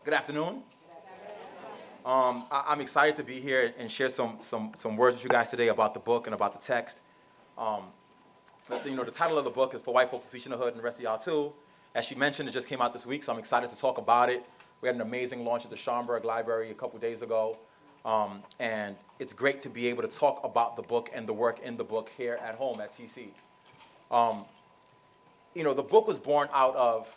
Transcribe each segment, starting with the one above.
Good afternoon. I'm excited to be here and share some words with you guys today about the book and about the text. Um, the title of the book is For White Folks Who Teach in the Hood and the rest of y'all too. As she mentioned, it just came out this week, so I'm excited to talk about it. We had an amazing launch at the Schomburg Library a couple days ago. And it's great to be able to talk about the book and the work in the book here at home at TC. The book was born out of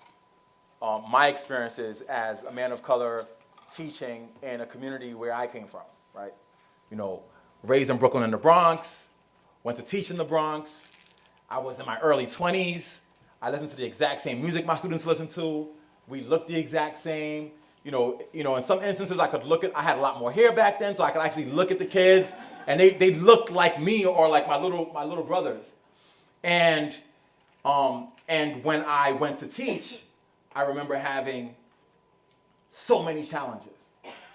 my experiences as a man of color teaching in a community where I came from, right? Raised in Brooklyn in the Bronx, went to teach in the Bronx. I was in my early 20s. I listened to the exact same music my students listened to. We looked the exact same. In some instances I had a lot more hair back then, so I could actually look at the kids, and they looked like me or like my little brothers. And when I went to teach, I remember having so many challenges,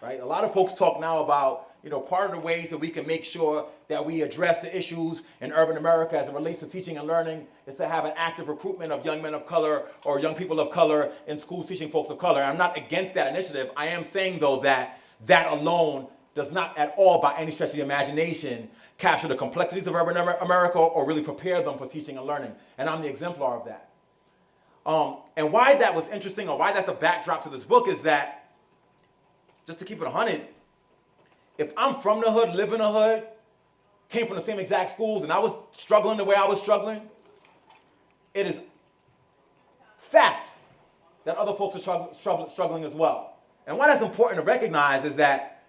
right? A lot of folks talk now about, part of the ways that we can make sure that we address the issues in urban America as it relates to teaching and learning is to have an active recruitment of young men of color or young people of color in schools teaching folks of color. I'm not against that initiative. I am saying, though, that alone does not at all, by any stretch of the imagination, capture the complexities of urban America or really prepare them for teaching and learning. And I'm the exemplar of that. And why that was interesting, or why that's a backdrop to this book, is that, just to keep it 100, if I'm from the hood, live in the hood, came from the same exact schools, and I was struggling the way I was struggling, it is fact that other folks are struggling as well. And why that's important to recognize is that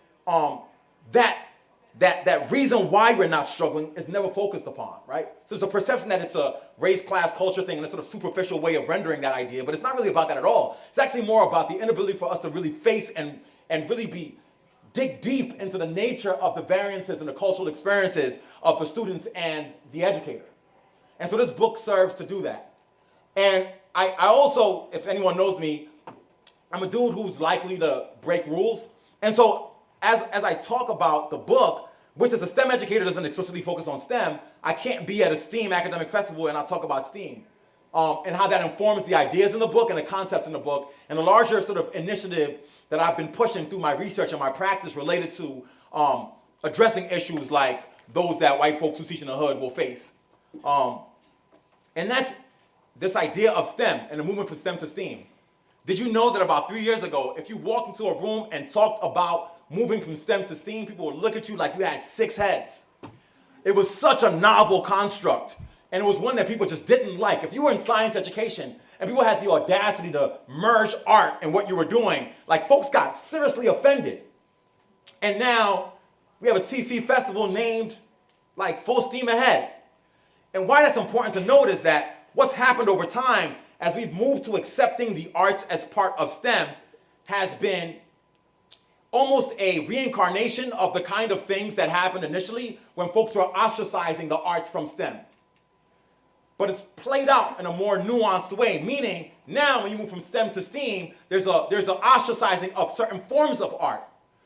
that reason why we're not struggling is never focused upon, right? So there's a perception that it's a race, class, culture thing, and a sort of superficial way of rendering that idea, but it's not really about that at all. It's actually more about the inability for us to really face and really dig deep into the nature of the variances and the cultural experiences of the students and the educator. And so this book serves to do that. And I also, if anyone knows me, I'm a dude who's likely to break rules. And so as I talk about the book, which as a STEM educator doesn't explicitly focus on STEM, I can't be at a STEAM academic festival and I'll talk about STEAM. And how that informs the ideas in the book and the concepts in the book, and the larger sort of initiative that I've been pushing through my research and my practice related to addressing issues like those that white folks who teach in the hood will face. And that's this idea of STEM and the movement from STEM to STEAM. Did you know that about 3 years ago, if you walked into a room and talked about moving from STEM to STEAM, people would look at you like you had 6 heads? It was such a novel construct. And it was one that people just didn't like. If you were in science education and people had the audacity to merge art and what you were doing, like folks got seriously offended. And now we have a TC festival named like Full Steam Ahead. And why that's important to note is that what's happened over time as we've moved to accepting the arts as part of STEM has been almost a reincarnation of the kind of things that happened initially when folks were ostracizing the arts from STEM. But it's played out in a more nuanced way, meaning now when you move from STEM to STEAM, there's an ostracizing of certain forms of art.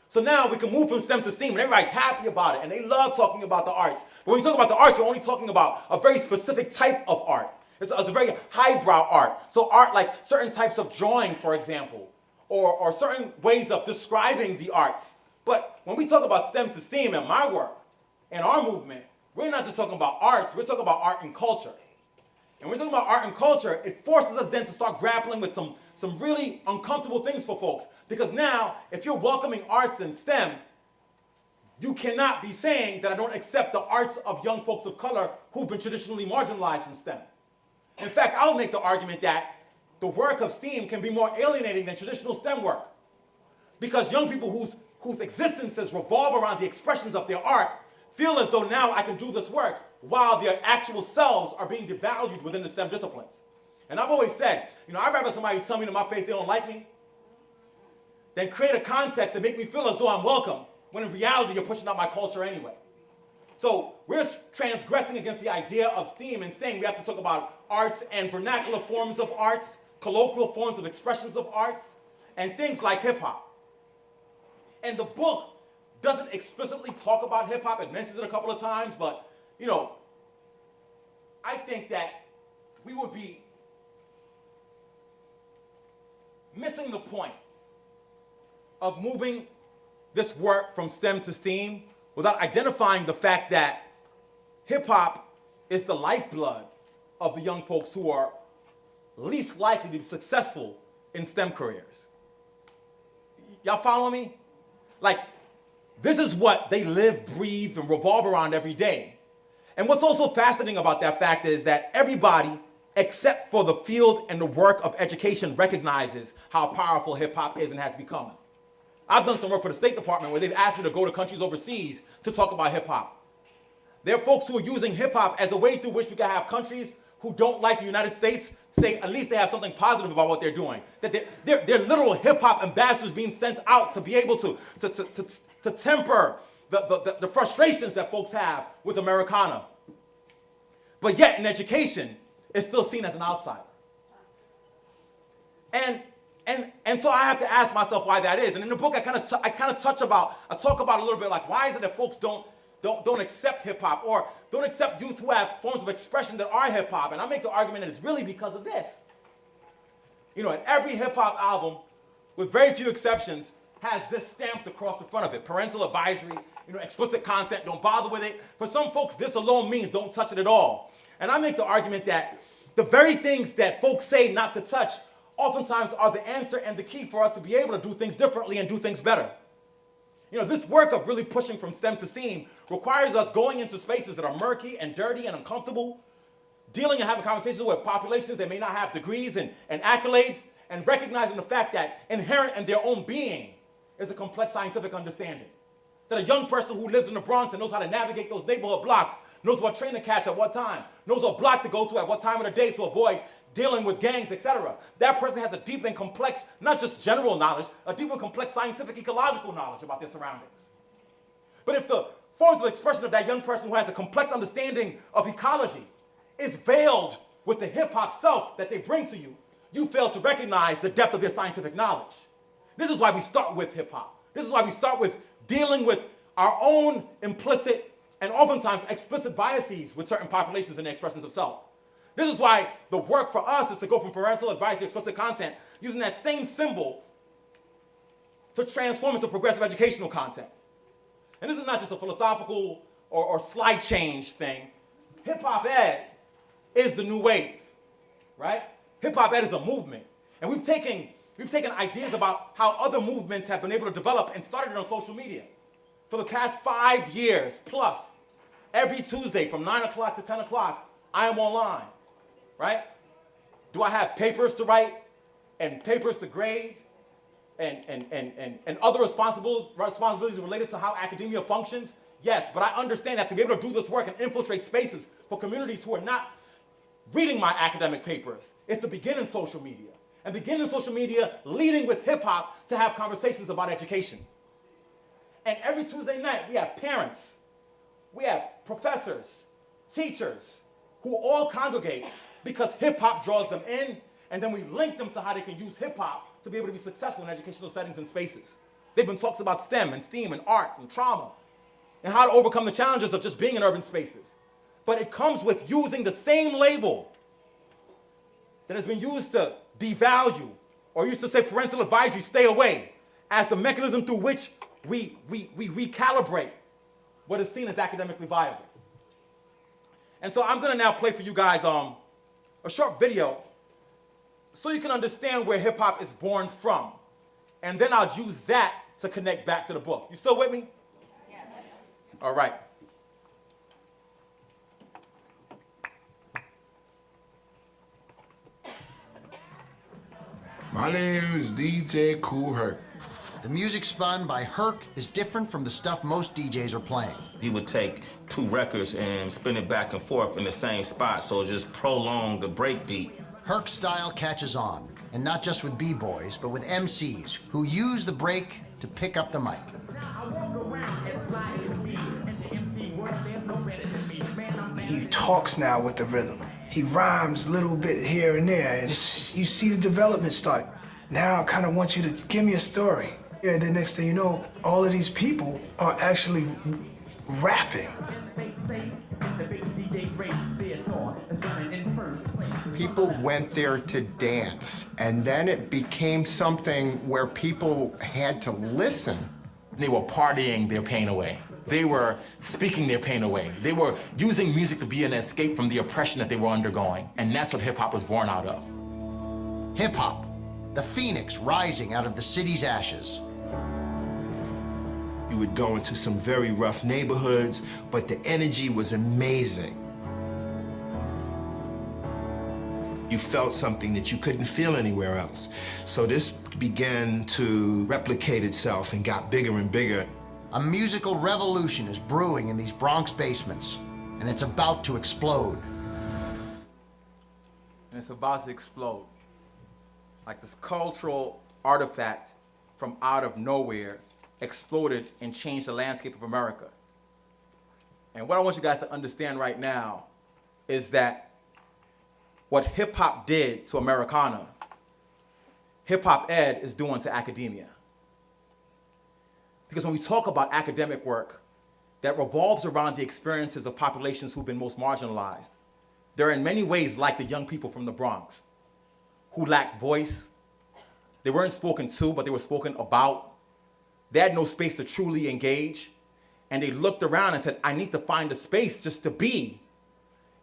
So now we can move from STEM to STEAM, and everybody's happy about it, and they love talking about the arts. But when you talk about the arts, you're only talking about a very specific type of art. It's a very highbrow art. So art like certain types of drawing, for example, or certain ways of describing the arts. But when we talk about STEM to STEAM in my work, in our movement, we're not just talking about arts, we're talking about art and culture. And we're talking about art and culture, it forces us then to start grappling with some really uncomfortable things for folks. Because now, if you're welcoming arts in STEM, you cannot be saying that I don't accept the arts of young folks of color who've been traditionally marginalized from STEM. In fact, I'll make the argument that the work of STEAM can be more alienating than traditional STEM work. Because young people whose existences revolve around the expressions of their art feel as though now I can do this work while their actual selves are being devalued within the STEM disciplines. And I've always said, I'd rather somebody tell me to my face they don't like me than create a context that make me feel as though I'm welcome, when in reality you're pushing out my culture anyway. So we're transgressing against the idea of STEAM and saying we have to talk about arts and vernacular forms of arts, colloquial forms of expressions of arts, and things like hip-hop. And the book doesn't explicitly talk about hip-hop. It mentions it a couple of times, but, I think that we would be missing the point of moving this work from STEM to STEAM without identifying the fact that hip-hop is the lifeblood of the young folks who are least likely to be successful in STEM careers. Y'all follow me? Like, this is what they live, breathe, and revolve around every day. And what's also fascinating about that fact is that everybody, except for the field and the work of education, recognizes how powerful hip-hop is and has become. I've done some work for the State Department where they've asked me to go to countries overseas to talk about hip-hop. There are folks who are using hip-hop as a way through which we can have countries who don't like the United States say at least they have something positive about what they're doing. That they're literal hip-hop ambassadors being sent out to be able to temper the frustrations that folks have with Americana. But yet in education, it's still seen as an outsider. And so I have to ask myself why that is. And in the book, I talk about a little bit like, why is it that folks don't accept hip-hop or don't accept youth who have forms of expression that are hip-hop? And I make the argument that it's really because of this. You know, and every hip-hop album, with very few exceptions, has this stamped across the front of it. Parental advisory, explicit content, don't bother with it. For some folks, this alone means don't touch it at all. And I make the argument that the very things that folks say not to touch oftentimes are the answer and the key for us to be able to do things differently and do things better. This work of really pushing from STEM to STEAM requires us going into spaces that are murky and dirty and uncomfortable, dealing and having conversations with populations that may not have degrees and accolades, and recognizing the fact that inherent in their own being is a complex scientific understanding. That a young person who lives in the Bronx and knows how to navigate those neighborhood blocks, knows what train to catch at what time, knows what block to go to at what time of the day to avoid dealing with gangs, etc. That person has a deep and complex, not just general knowledge, a deep and complex scientific ecological knowledge about their surroundings. But if the forms of expression of that young person who has a complex understanding of ecology is veiled with the hip-hop self that they bring to you, you fail to recognize the depth of their scientific knowledge. This is why we start with hip-hop. This is why we start with dealing with our own implicit and oftentimes explicit biases with certain populations and their expressions of self. This is why the work for us is to go from parental advice to explicit content, using that same symbol to transform into progressive educational content. And this is not just a philosophical or slide change thing. Hip-hop ed is the new wave, right? Hip-hop ed is a movement. And we've taken ideas about how other movements have been able to develop and started it on social media. For the past 5 years plus, every Tuesday from 9 o'clock to 10 o'clock, I am online. Right? Do I have papers to write and papers to grade and other responsibilities related to how academia functions? Yes, but I understand that to be able to do this work and infiltrate spaces for communities who are not reading my academic papers is to begin in social media. And begin in social media leading with hip-hop to have conversations about education. And every Tuesday night, we have parents, we have professors, teachers, who all congregate because hip-hop draws them in, and then we link them to how they can use hip-hop to be able to be successful in educational settings and spaces. They've been talks about STEM and STEAM and art and trauma, and how to overcome the challenges of just being in urban spaces. But it comes with using the same label that has been used to devalue, or used to say parental advisory, stay away, as the mechanism through which we recalibrate what is seen as academically viable. And so I'm gonna now play for you guys a short video so you can understand where hip-hop is born from. And then I'll use that to connect back to the book. You still with me? Yeah. All right. My name is DJ Kool Herc. The music spun by Herc is different from the stuff most DJs are playing. He would take 2 records and spin it back and forth in the same spot, so it just prolonged the break beat. Herc's style catches on, and not just with B-boys, but with MCs who use the break to pick up the mic. He talks now with the rhythm. He rhymes a little bit here and there, and just, you see the development start. Now I kind of want you to give me a story. And the next thing you know, all of these people are actually rapping. people went there to dance, and then it became something where people had to listen. They were partying their pain away. They were speaking their pain away. They were using music to be an escape from the oppression that they were undergoing. And that's what hip hop was born out of. Hip hop, the phoenix rising out of the city's ashes. You would go into some very rough neighborhoods, but the energy was amazing. You felt something that you couldn't feel anywhere else. So this began to replicate itself and got bigger and bigger. A musical revolution is brewing in these Bronx basements, and it's about to explode. And it's about to explode. Like this cultural artifact from out of nowhere exploded and changed the landscape of America. And what I want you guys to understand right now is that what hip-hop did to Americana, hip-hop ed is doing to academia. Because when we talk about academic work that revolves around the experiences of populations who've been most marginalized, they're in many ways like the young people from the Bronx who lacked voice. They weren't spoken to, but they were spoken about. They had no space to truly engage. And they looked around and said, I need to find a space just to be.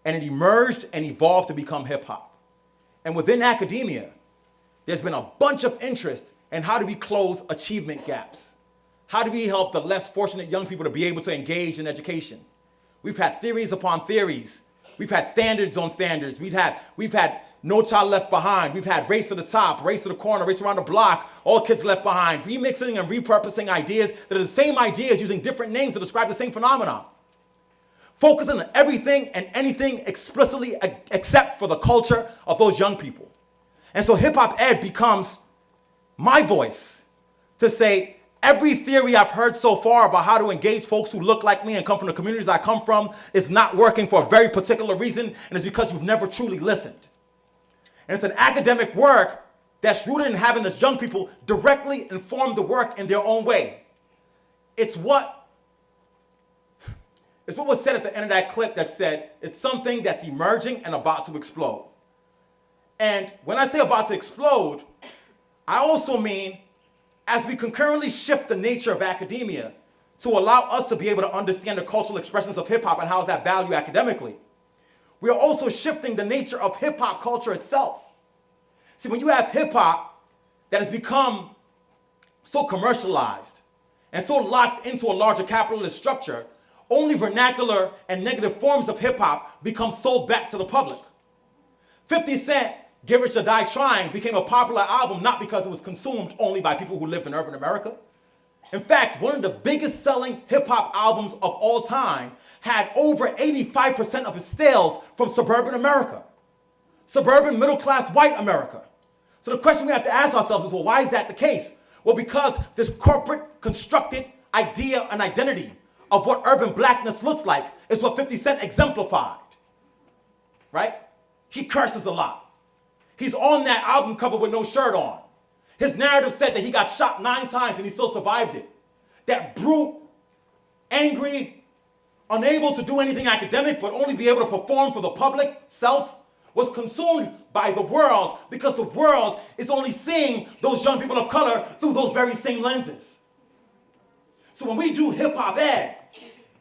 And it emerged and evolved to become hip hop. And within academia, there's been a bunch of interest in how do we close achievement gaps? How do we help the less fortunate young people to be able to engage in education? We've had theories upon theories. We've had standards on standards. We've had No Child Left Behind. We've had Race to the Top, Race to the Corner, Race Around the Block, All Kids Left Behind, remixing and repurposing ideas that are the same ideas using different names to describe the same phenomenon. Focusing on everything and anything explicitly except for the culture of those young people. And so hip-hop ed becomes my voice to say, every theory I've heard so far about how to engage folks who look like me and come from the communities I come from is not working for a very particular reason, and it's because you've never truly listened. And it's an academic work that's rooted in having those young people directly inform the work in their own way. It's what was said at the end of that clip that said, it's something that's emerging and about to explode. And when I say about to explode, I also mean as we concurrently shift the nature of academia to allow us to be able to understand the cultural expressions of hip hop and how is that value academically, we are also shifting the nature of hip hop culture itself. See, when you have hip hop that has become so commercialized and so locked into a larger capitalist structure, only vernacular and negative forms of hip hop become sold back to the public. 50 Cent, Get Rich or Die Trying became a popular album not because it was consumed only by people who lived in urban America. In fact, one of the biggest selling hip hop albums of all time had over 85% of its sales from suburban America. Suburban middle class white America. So the question we have to ask ourselves is, well, why is that the case? Well, because this corporate constructed idea and identity of what urban blackness looks like is what 50 Cent exemplified, right? He curses a lot. He's on that album cover with no shirt on. His narrative said that he got shot 9 times and he still survived it. That brute, angry, unable to do anything academic but only be able to perform for the public self was consumed by the world because the world is only seeing those young people of color through those very same lenses. So when we do hip-hop ed,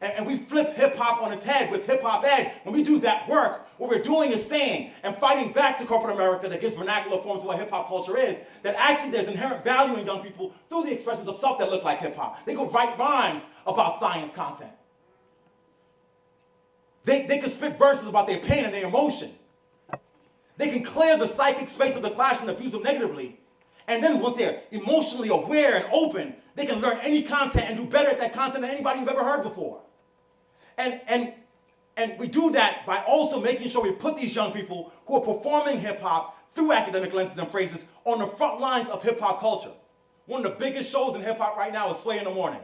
and we flip hip-hop on its head with hip-hop ed, when we do that work, what we're doing is saying and fighting back to corporate America that gives vernacular forms of what hip-hop culture is, that actually there's inherent value in young people through the expressions of self that look like hip-hop. They could write rhymes about science content. They can spit verses about their pain and their emotion. They can clear the psychic space of the classroom that views them negatively. And then once they're emotionally aware and open, they can learn any content and do better at that content than anybody you've ever heard before. And we do that by also making sure we put these young people who are performing hip-hop through academic lenses and phrases on the front lines of hip-hop culture. One of the biggest shows in hip-hop right now is Sway in the Morning.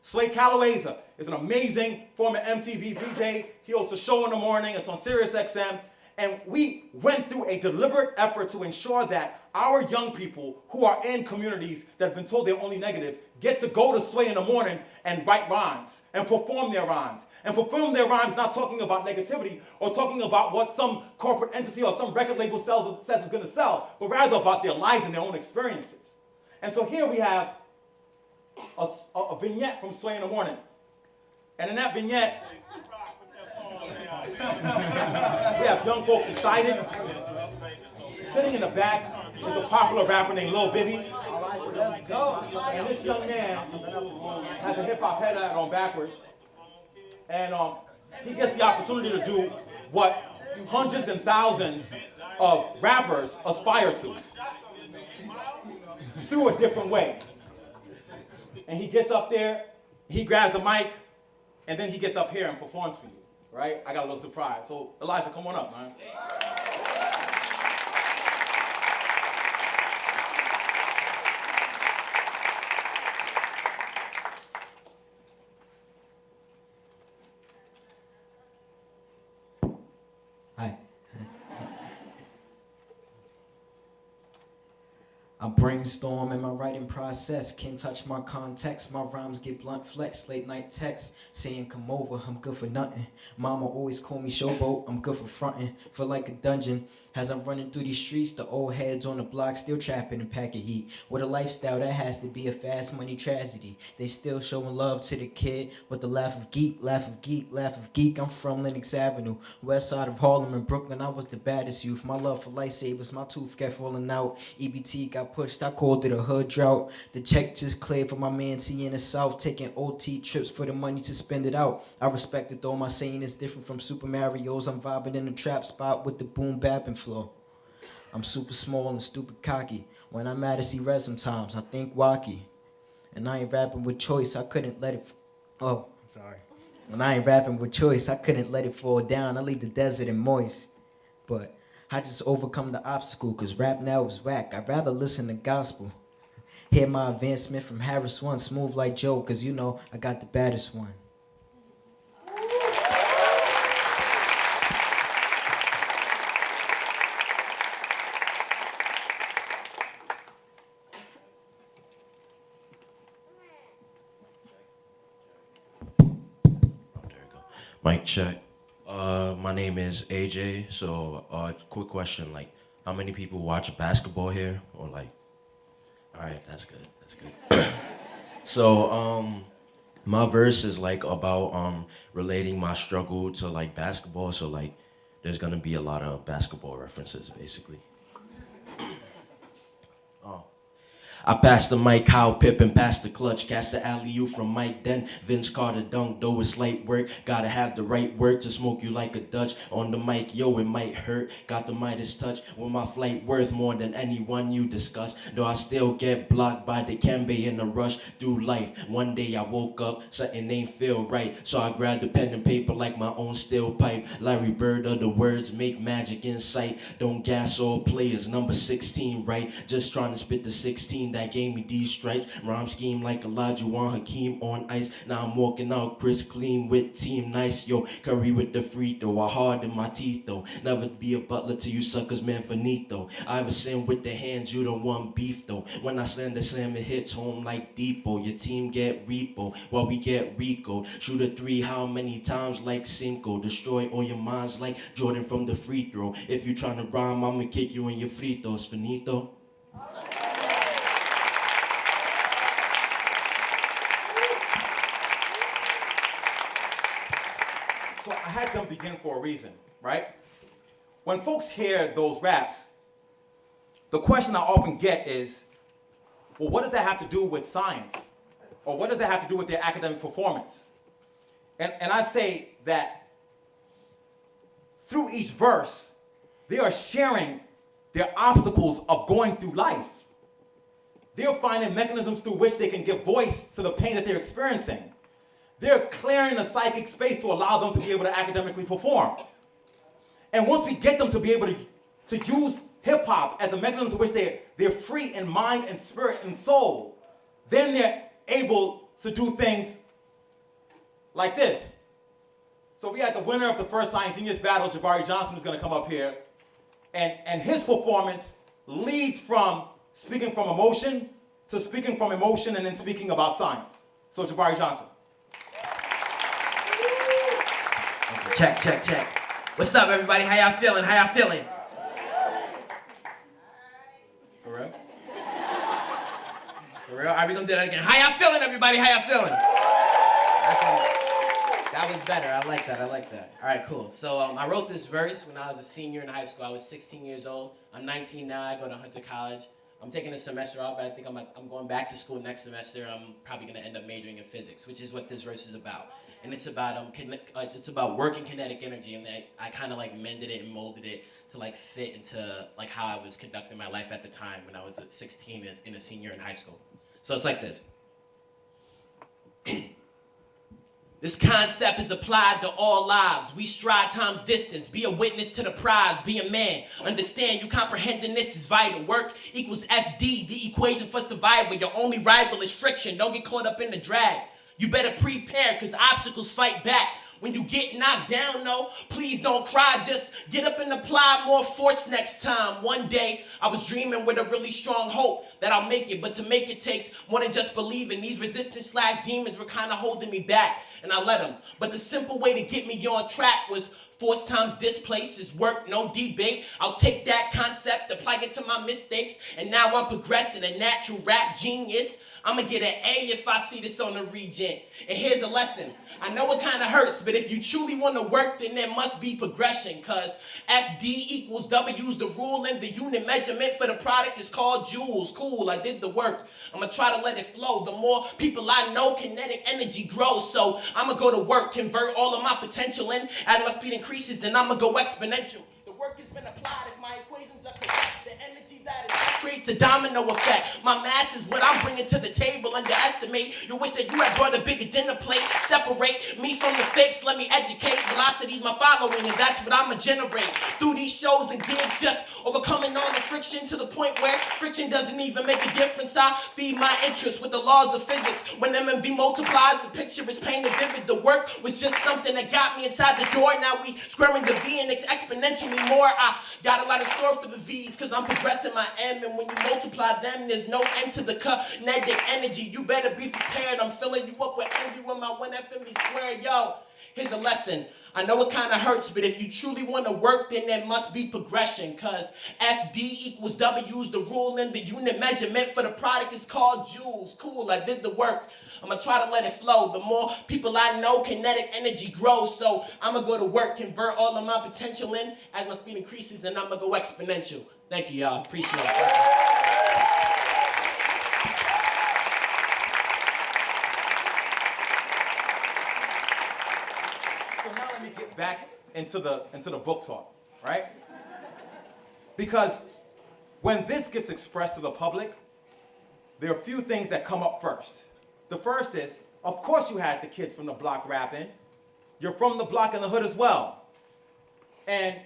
Sway Calloway is an amazing former MTV VJ. He hosts a show in the morning. It's on Sirius XM. And we went through a deliberate effort to ensure that our young people who are in communities that have been told they're only negative get to go to Sway in the morning and write rhymes and perform their rhymes. And perform their rhymes not talking about negativity or talking about what some corporate entity or some record label says is going to sell, but rather about their lives and their own experiences. And so here we have a vignette from Sway in the morning. And in that vignette, we have young folks excited. Sitting in the back is a popular rapper named Lil Bibby. And this young man has a hip-hop headlight on backwards. And he gets the opportunity to do what hundreds and thousands of rappers aspire to, through a different way. And he gets up there, he grabs the mic, and then he gets up here and performs for you, right? I got a little surprise. So Elijah, come on up, man. Hi. I brainstorm in my writing process, can't touch my context, my rhymes get blunt flex, late night text, saying come over, I'm good for nothing. Mama always call me showboat, I'm good for fronting, feel like a dungeon. As I'm running through these streets, the old heads on the block still trapping and packing heat. With a lifestyle that has to be a fast money tragedy. They still showing love to the kid with the laugh of geek, laugh of geek, laugh of geek. I'm from Lenox Avenue, west side of Harlem and Brooklyn. I was the baddest youth. My love for lightsabers, my tooth kept falling out. EBT got pushed, I called it a hood drought. The check just cleared for my man T in the South, taking OT trips for the money to spend it out. I respect it though, my saying is different from Super Mario's. I'm vibing in the trap spot with the boom bap and flow. I'm super small and stupid cocky. When I'm mad, I see red sometimes, I think wacky. And I ain't rapping with choice, I couldn't let it, I'm sorry. When I ain't rapping with choice, I couldn't let it fall down. I leave the desert and moist. But I just overcome the obstacle, cause rap now is whack. I'd rather listen to gospel. Hear my advancement from Harris 1, smooth like Joe, cause you know I got the baddest one. Mic check. My name is AJ. So, quick question: like, how many people watch basketball here? Or like, all right, that's good. That's good. So, my verse is like about relating my struggle to like basketball. So like, there's gonna be a lot of basketball references, basically. I passed the mic, Kyle Pippen passed the clutch, catch the alley-oop from Mike Den, Vince Carter dunk, though it's light work, gotta have the right word to smoke you like a Dutch, on the mic, yo, it might hurt, got the Midas touch, with my flight worth more than anyone you discuss, though I still get blocked by the Kembe in a rush through life, one day I woke up, something ain't feel right, so I grabbed the pen and paper like my own steel pipe, Larry Bird of the words, make magic in sight, don't gas all players, number 16, right, just trying to spit the 16, that gave me these stripes. Rhyme scheme like Elijah Wan Hakeem on ice. Now I'm walking out Chris clean with team nice. Yo, Curry with the free throw. I hard in my teeth though. Never be a butler to you suckers, man, finito. Iverson with the hands, you don't want beef though. When I slam the slam, it hits home like Depot. Your team get repo while we get Rico. Shoot a three how many times like Cinco. Destroy all your minds like Jordan from the free throw. If you tryna rhyme, I'ma kick you in your fritos, finito. So I had them begin for a reason, right? When folks hear those raps, the question I often get is, well, what does that have to do with science? Or what does that have to do with their academic performance? And I say that through each verse, they are sharing their obstacles of going through life. They're finding mechanisms through which they can give voice to the pain that they're experiencing. They're clearing the psychic space to allow them to be able to academically perform. And once we get them to be able to use hip-hop as a mechanism in which they're free in mind and spirit and soul, then they're able to do things like this. So we had the winner of the first Science Genius Battle, Jabari Johnson, who's going to come up here. And his performance leads from speaking from emotion to speaking from emotion and then speaking about science. So Jabari Johnson. Check, check, check. What's up, everybody? How y'all feeling? How y'all feeling? For real? For real? All right, we gonna do that again. How y'all feeling, everybody? How y'all feeling? That was better. I like that. I like that. All right, cool. So I wrote this verse when I was a senior in high school. I was 16 years old. I'm 19 now. I go to Hunter College. I'm taking a semester off, but I think I'm going back to school next semester. I'm probably going to end up majoring in physics, which is what this verse is about. And it's about work in kinetic energy, and I kind of like mended it and molded it to like fit into like how I was conducting my life at the time when I was 16 and a senior in high school. So it's like this. This concept is applied to all lives. We stride times distance. Be a witness to the prize. Be a man. Understand you comprehending this is vital. Work equals FD, the equation for survival. Your only rival is friction. Don't get caught up in the drag. You better prepare, because obstacles fight back. When you get knocked down, no, please don't cry. Just get up and apply more force next time. One day, I was dreaming with a really strong hope that I'll make it. But to make it takes more than just believing. These resistance / demons were kind of holding me back, and I let them. But the simple way to get me on track was force times displaced is work, no debate. I'll take that concept, apply it to my mistakes, and now I'm progressing, a natural rap genius. I'ma get an A if I see this on the Regent. And here's a lesson. I know it kind of hurts, but if you truly want to work, then there must be progression. Cause FD equals W's the rule, and the unit measurement for the product is called joules. Cool, I did the work. I'ma try to let it flow. The more people I know, kinetic energy grows. So I'ma go to work, convert all of my potential in. As my speed increases, then I'ma go exponential. The work has been applied if my equations are correct. The energy that is creates a domino effect. My mass is what I'm bringing to the table. Underestimate. You wish that you had brought a bigger dinner plate. Separate me from the fakes. Let me educate. Velocity's my following, and that's what I'ma generate through these shows and gigs. Just overcoming all the friction to the point where friction doesn't even make a difference. I feed my interest with the laws of physics. When MMV multiplies, the picture is painted vivid. The work was just something that got me inside the door. Now we squaring the V and it's exponentially more. I got a lot in store for the V's, cause I'm progressing my M, and when you multiply them, there's no end to the kinetic energy. You better be prepared. I'm filling you up with envy with my 1FMB squared. Yo, here's a lesson. I know it kind of hurts, but if you truly want to work, then there must be progression. Cause FD equals W's the rule, and the unit measurement for the product is called joules. Cool, I did the work. I'ma try to let it flow. The more people I know, kinetic energy grows. So I'ma go to work, convert all of my potential in. As my speed increases, then I'ma go exponential. Thank you, y'all. Appreciate it. Back into the book talk, right? Because when this gets expressed to the public, there are a few things that come up first. The first is, of course you had the kids from the block rapping. You're from the block and the hood as well. And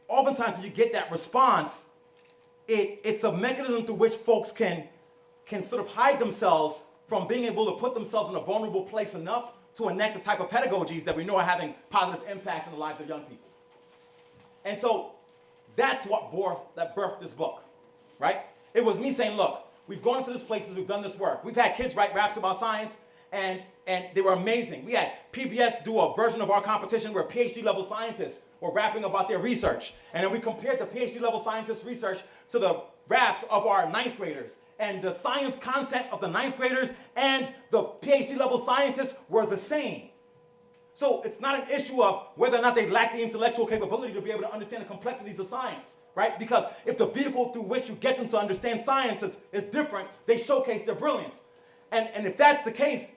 oftentimes when you get that response, it's a mechanism through which folks can sort of hide themselves from being able to put themselves in a vulnerable place enough to enact the type of pedagogies that we know are having positive impact in the lives of young people. And so that's what birthed this book, right? It was me saying, look, we've gone into these places, we've done this work. We've had kids write raps about science, and they were amazing. We had PBS do a version of our competition where PhD level scientists were rapping about their research. And then we compared the PhD level scientists' research to the raps of our 9th graders. And the science content of the 9th graders and the PhD level scientists were the same. So it's not an issue of whether or not they lack the intellectual capability to be able to understand the complexities of science, right? Because if the vehicle through which you get them to understand science is different, they showcase their brilliance. And if that's the case,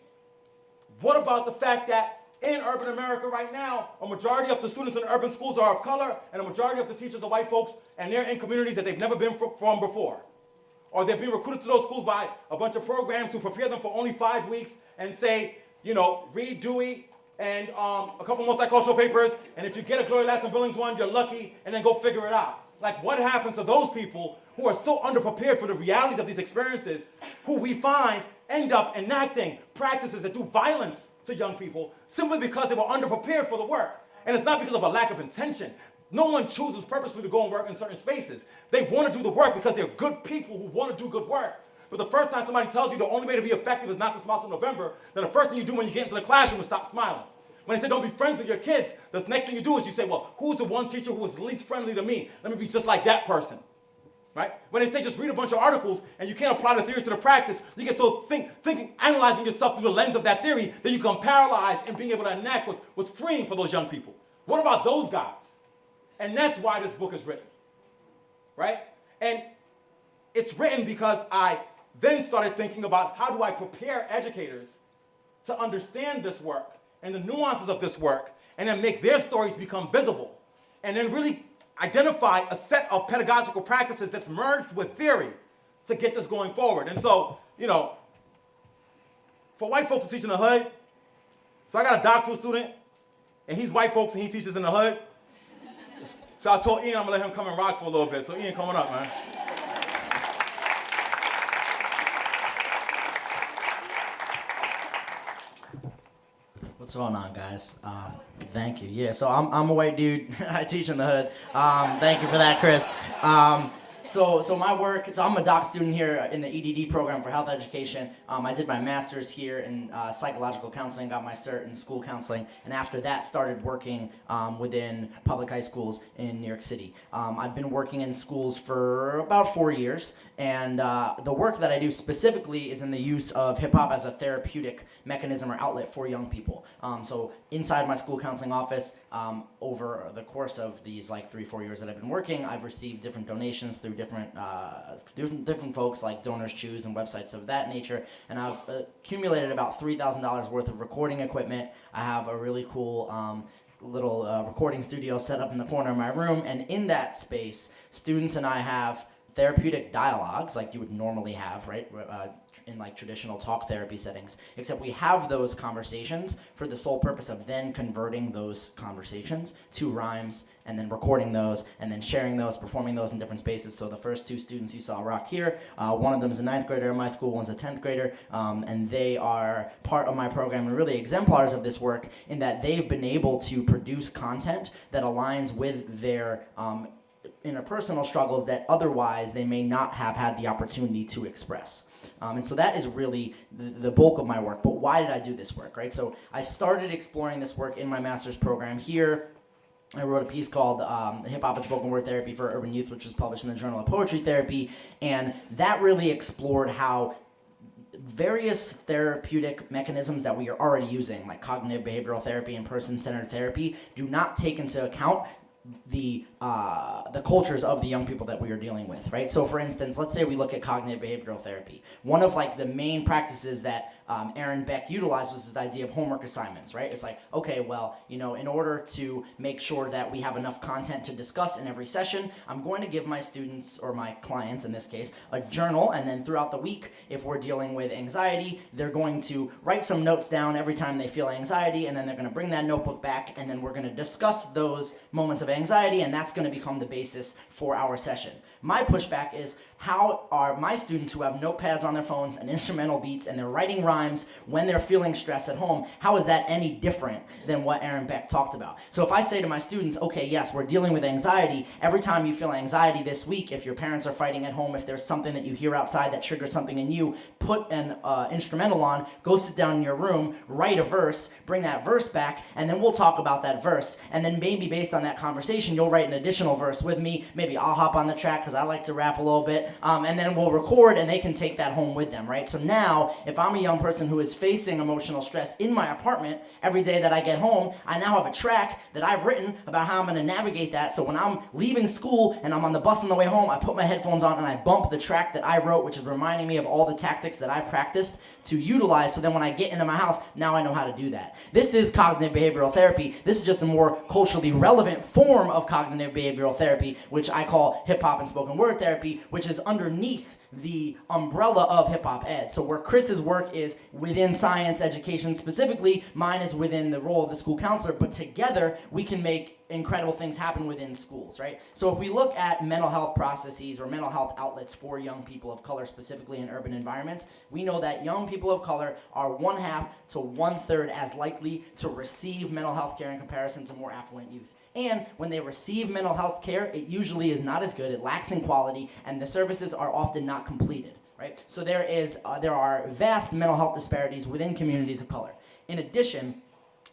what about the fact that in urban America right now, a majority of the students in urban schools are of color, and a majority of the teachers are white folks, and they're in communities that they've never been from before? Or they're being recruited to those schools by a bunch of programs who prepare them for only 5 weeks and say, you know, read Dewey and a couple multicultural papers, and if you get a Gloria Ladson-Billings one, you're lucky, and then go figure it out. Like, what happens to those people who are so underprepared for the realities of these experiences, who we find end up enacting practices that do violence to young people simply because they were underprepared for the work. And it's not because of a lack of intention. No one chooses purposely to go and work in certain spaces. They want to do the work because they're good people who want to do good work. But the first time somebody tells you the only way to be effective is not to smile till November, then the first thing you do when you get into the classroom is stop smiling. When they say don't be friends with your kids, the next thing you do is you say, well, who's the one teacher who was the least friendly to me? Let me be just like that person. Right? When they say just read a bunch of articles and you can't apply the theory to the practice, you get so thinking, analyzing yourself through the lens of that theory that you become paralyzed, and being able to enact was freeing for those young people. What about those guys? And that's why this book is written. Right? And it's written because I then started thinking about how do I prepare educators to understand this work and the nuances of this work, and then make their stories become visible, and then really identify a set of pedagogical practices that's merged with theory to get this going forward. And so, for white folks who teach in the hood, so I got a doctoral student, and he's white folks and he teaches in the hood. So I told Ian I'm gonna let him come and rock for a little bit. So Ian, coming up, man. What's going on, guys? Thank you. Yeah, so I'm a white dude. I teach in the hood. Thank you for that, Chris. So my work, so I'm a doc student here in the EDD program for health education. I did my master's here in psychological counseling, got my cert in school counseling, and after that started working within public high schools in New York City. I've been working in schools for about 4 years, and the work that I do specifically is in the use of hip-hop as a therapeutic mechanism or outlet for young people. So inside my school counseling office, over the course of these 3-4 years that I've been working, I've received different donations through different folks like Donors Choose and websites of that nature, and I've accumulated about $3,000 worth of recording equipment. I have a really cool little recording studio set up in the corner of my room, and in that space, students and I have therapeutic dialogues like you would normally have, right, in traditional talk therapy settings, except we have those conversations for the sole purpose of then converting those conversations to rhymes and then recording those and then sharing those, performing those in different spaces. So the first two students you saw rock here, one of them is a 9th grader in my school, one's a 10th grader, and they are part of my program and really exemplars of this work in that they've been able to produce content that aligns with their interpersonal struggles that otherwise they may not have had the opportunity to express. And so that is really the bulk of my work. But why did I do this work, right? So I started exploring this work in my master's program here. I wrote a piece called Hip-Hop and Spoken Word Therapy for Urban Youth, which was published in the Journal of Poetry Therapy. And that really explored how various therapeutic mechanisms that we are already using, like cognitive behavioral therapy and person-centered therapy, do not take into account the cultures of the young people that we are dealing with, right? So for instance, let's say we look at cognitive behavioral therapy. One of the main practices that Aaron Beck utilized was this idea of homework assignments, right? It's okay, well, in order to make sure that we have enough content to discuss in every session, I'm going to give my students, or my clients in this case, a journal, and then throughout the week, if we're dealing with anxiety, they're going to write some notes down every time they feel anxiety, and then they're going to bring that notebook back, and then we're going to discuss those moments of anxiety, and that's going to become the basis for our session. My pushback is, how are my students who have notepads on their phones and instrumental beats and they're writing rhymes when they're feeling stress at home, how is that any different than what Aaron Beck talked about? So if I say to my students, okay, yes, we're dealing with anxiety, every time you feel anxiety this week, if your parents are fighting at home, if there's something that you hear outside that triggers something in you, put an instrumental on, go sit down in your room, write a verse, bring that verse back, and then we'll talk about that verse. And then maybe based on that conversation, you'll write an additional verse with me. Maybe I'll hop on the track because I like to rap a little bit. And then we'll record and they can take that home with them, right? So now, if I'm a young person who is facing emotional stress in my apartment, every day that I get home, I now have a track that I've written about how I'm gonna navigate that. So when I'm leaving school and I'm on the bus on the way home, I put my headphones on and I bump the track that I wrote, which is reminding me of all the tactics that I've practiced to utilize. So then when I get into my house, now I know how to do that. This is cognitive behavioral therapy. This is just a more culturally relevant form of cognitive cognitive behavioral therapy, which I call hip hop and spoken word therapy, which is underneath the umbrella of hip hop ed. So where Chris's work is within science education specifically, mine is within the role of the school counselor, but together we can make incredible things happen within schools, right? So if we look at mental health processes or mental health outlets for young people of color, specifically in urban environments, we know that young people of color are 1/2 to 1/3 as likely to receive mental health care in comparison to more affluent youth. And when they receive mental health care, it usually is not as good, it lacks in quality, and the services are often not completed, right? So there are vast mental health disparities within communities of color. In addition,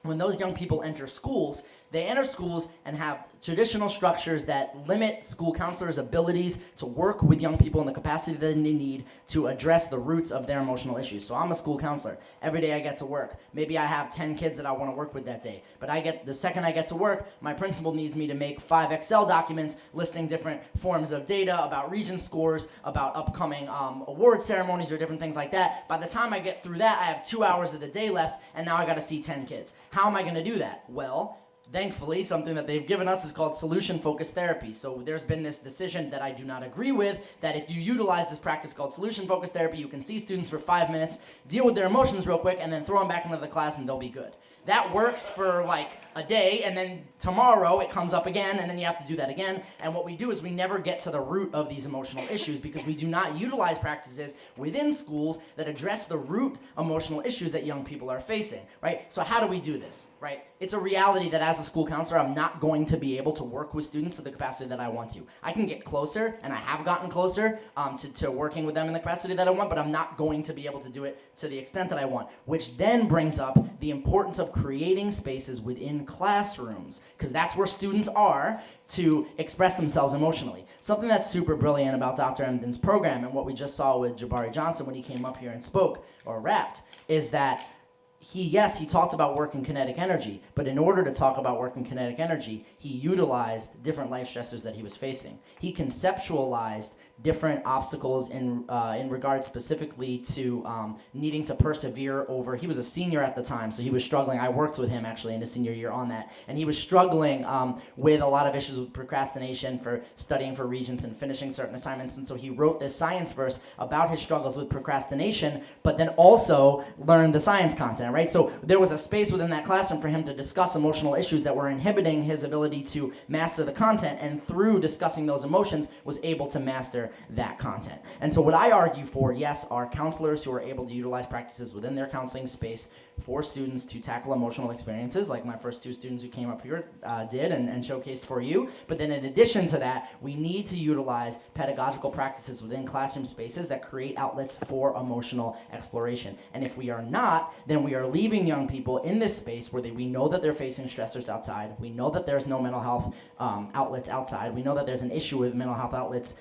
when those young people enter schools, they enter schools and have traditional structures that limit school counselors' abilities to work with young people in the capacity that they need to address the roots of their emotional issues. So I'm a school counselor. Every day I get to work. Maybe I have 10 kids that I want to work with that day. But the second I get to work, my principal needs me to make 5 Excel documents listing different forms of data about region scores, about upcoming award ceremonies or different things like that. By the time I get through that, I have 2 hours of the day left, and now I got to see 10 kids. How am I going to do that? Well, thankfully, something that they've given us is called solution-focused therapy. So there's been this decision that I do not agree with, that if you utilize this practice called solution-focused therapy, you can see students for 5 minutes, deal with their emotions real quick, and then throw them back into the class and they'll be good. That works for like a day, and then tomorrow it comes up again, and then you have to do that again. And what we do is we never get to the root of these emotional issues because we do not utilize practices within schools that address the root emotional issues that young people are facing, right? So how do we do this, right? It's a reality that as a school counselor, I'm not going to be able to work with students to the capacity that I want to. I can get closer, and I have gotten closer to working with them in the capacity that I want, but I'm not going to be able to do it to the extent that I want, which then brings up the importance of creating spaces within classrooms, because that's where students are to express themselves emotionally. Something that's super brilliant about Dr. Emdin's program and what we just saw with Jabari Johnson when he came up here and spoke or rapped is that he talked about work in kinetic energy, but in order to talk about work in kinetic energy, he utilized different life stressors that he was facing. He conceptualized different obstacles in regard specifically to needing to persevere over, he was a senior at the time, so he was struggling. I worked with him actually in his senior year on that, and he was struggling with a lot of issues with procrastination for studying for regents and finishing certain assignments, and so he wrote this science verse about his struggles with procrastination, but then also learned the science content, right? So there was a space within that classroom for him to discuss emotional issues that were inhibiting his ability to master the content, and through discussing those emotions was able to master that content. And so what I argue for, yes, are counselors who are able to utilize practices within their counseling space for students to tackle emotional experiences, like my first 2 students who came up here did and showcased for you. But then in addition to that, we need to utilize pedagogical practices within classroom spaces that create outlets for emotional exploration. And if we are not, then we are leaving young people in this space where we know that they're facing stressors outside, we know that there's no mental health outlets outside, we know that there's an issue with mental health outlets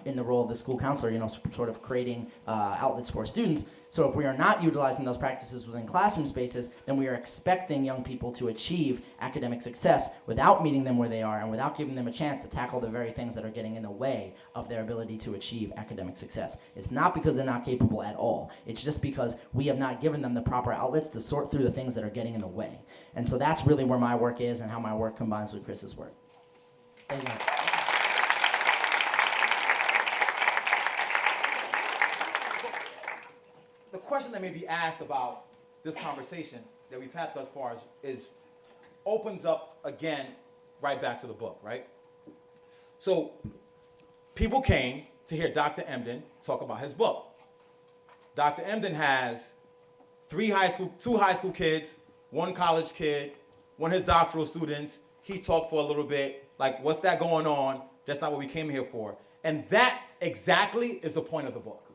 in the role of the school counselor, sort of creating outlets for students. So if we are not utilizing those practices within classroom spaces, then we are expecting young people to achieve academic success without meeting them where they are and without giving them a chance to tackle the very things that are getting in the way of their ability to achieve academic success. It's not because they're not capable at all. It's just because we have not given them the proper outlets to sort through the things that are getting in the way. And so that's really where my work is and how my work combines with Chris's work. Thank you. The question that may be asked about this conversation that we've had thus far is opens up again right back to the book, right? So people came to hear Dr. Emdin talk about his book. Dr. Emdin has 2 high school kids, 1 college kid, 1 of his doctoral students. He talked for a little bit, like, what's that going on? That's not what we came here for. And that exactly is the point of the book,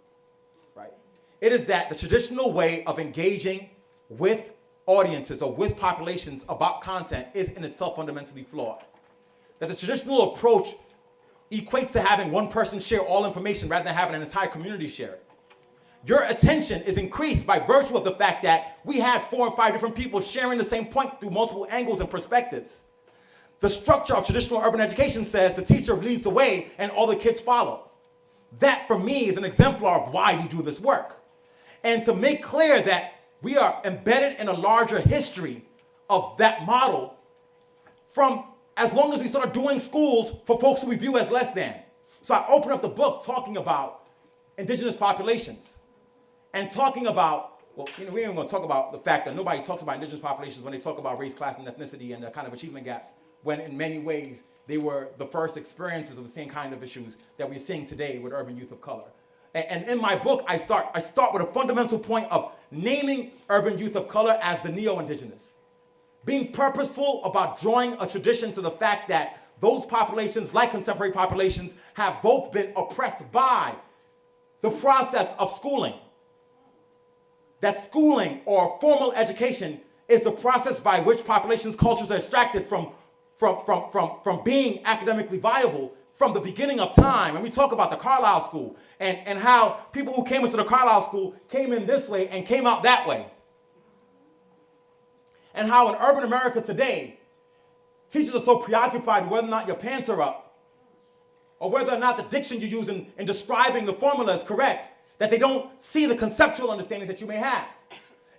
right? It is that the traditional way of engaging with audiences or with populations about content is in itself fundamentally flawed. That the traditional approach equates to having one person share all information rather than having an entire community share it. Your attention is increased by virtue of the fact that we had 4 or 5 different people sharing the same point through multiple angles and perspectives. The structure of traditional urban education says the teacher leads the way and all the kids follow. That, for me, is an exemplar of why we do this work. And to make clear that we are embedded in a larger history of that model from as long as we start doing schools for folks who we view as less than. So I open up the book talking about indigenous populations and talking about, well, we ain't gonna talk about the fact that nobody talks about indigenous populations when they talk about race, class, and ethnicity and the kind of achievement gaps, when in many ways they were the first experiences of the same kind of issues that we're seeing today with urban youth of color. And in my book, I start with a fundamental point of naming urban youth of color as the neo-indigenous. Being purposeful about drawing a tradition to the fact that those populations, like contemporary populations, have both been oppressed by the process of schooling. That schooling or formal education is the process by which populations' cultures are extracted from being academically viable from the beginning of time. And we talk about the Carlisle School and how people who came into the Carlisle School came in this way and came out that way. And how in urban America today, teachers are so preoccupied with whether or not your pants are up or whether or not the diction you use in describing the formula is correct, that they don't see the conceptual understandings that you may have.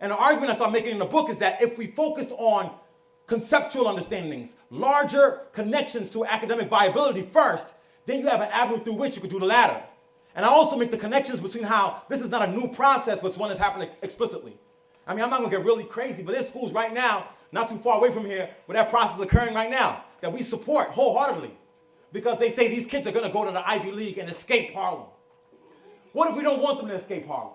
And the argument I start making in the book is that if we focused on conceptual understandings, larger connections to academic viability first, then you have an avenue through which you could do the latter. And I also make the connections between how this is not a new process, but it's one that's happening explicitly. I mean, I'm not gonna get really crazy, but there's schools right now, not too far away from here, where that process is occurring right now, that we support wholeheartedly, because they say these kids are gonna go to the Ivy League and escape Harlem. What if we don't want them to escape Harlem?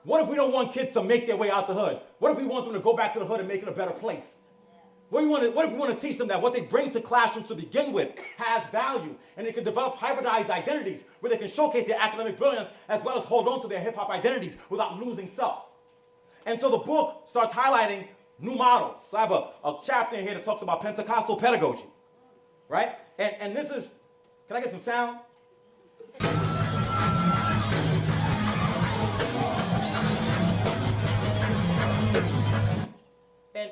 What if we don't want kids to make their way out the hood? What if we want them to go back to the hood and make it a better place? What if we want to teach them that what they bring to classrooms to begin with has value, and they can develop hybridized identities where they can showcase their academic brilliance as well as hold on to their hip-hop identities without losing self? And so the book starts highlighting new models. So I have a chapter in here that talks about Pentecostal pedagogy, right? And this is, can I get some sound? And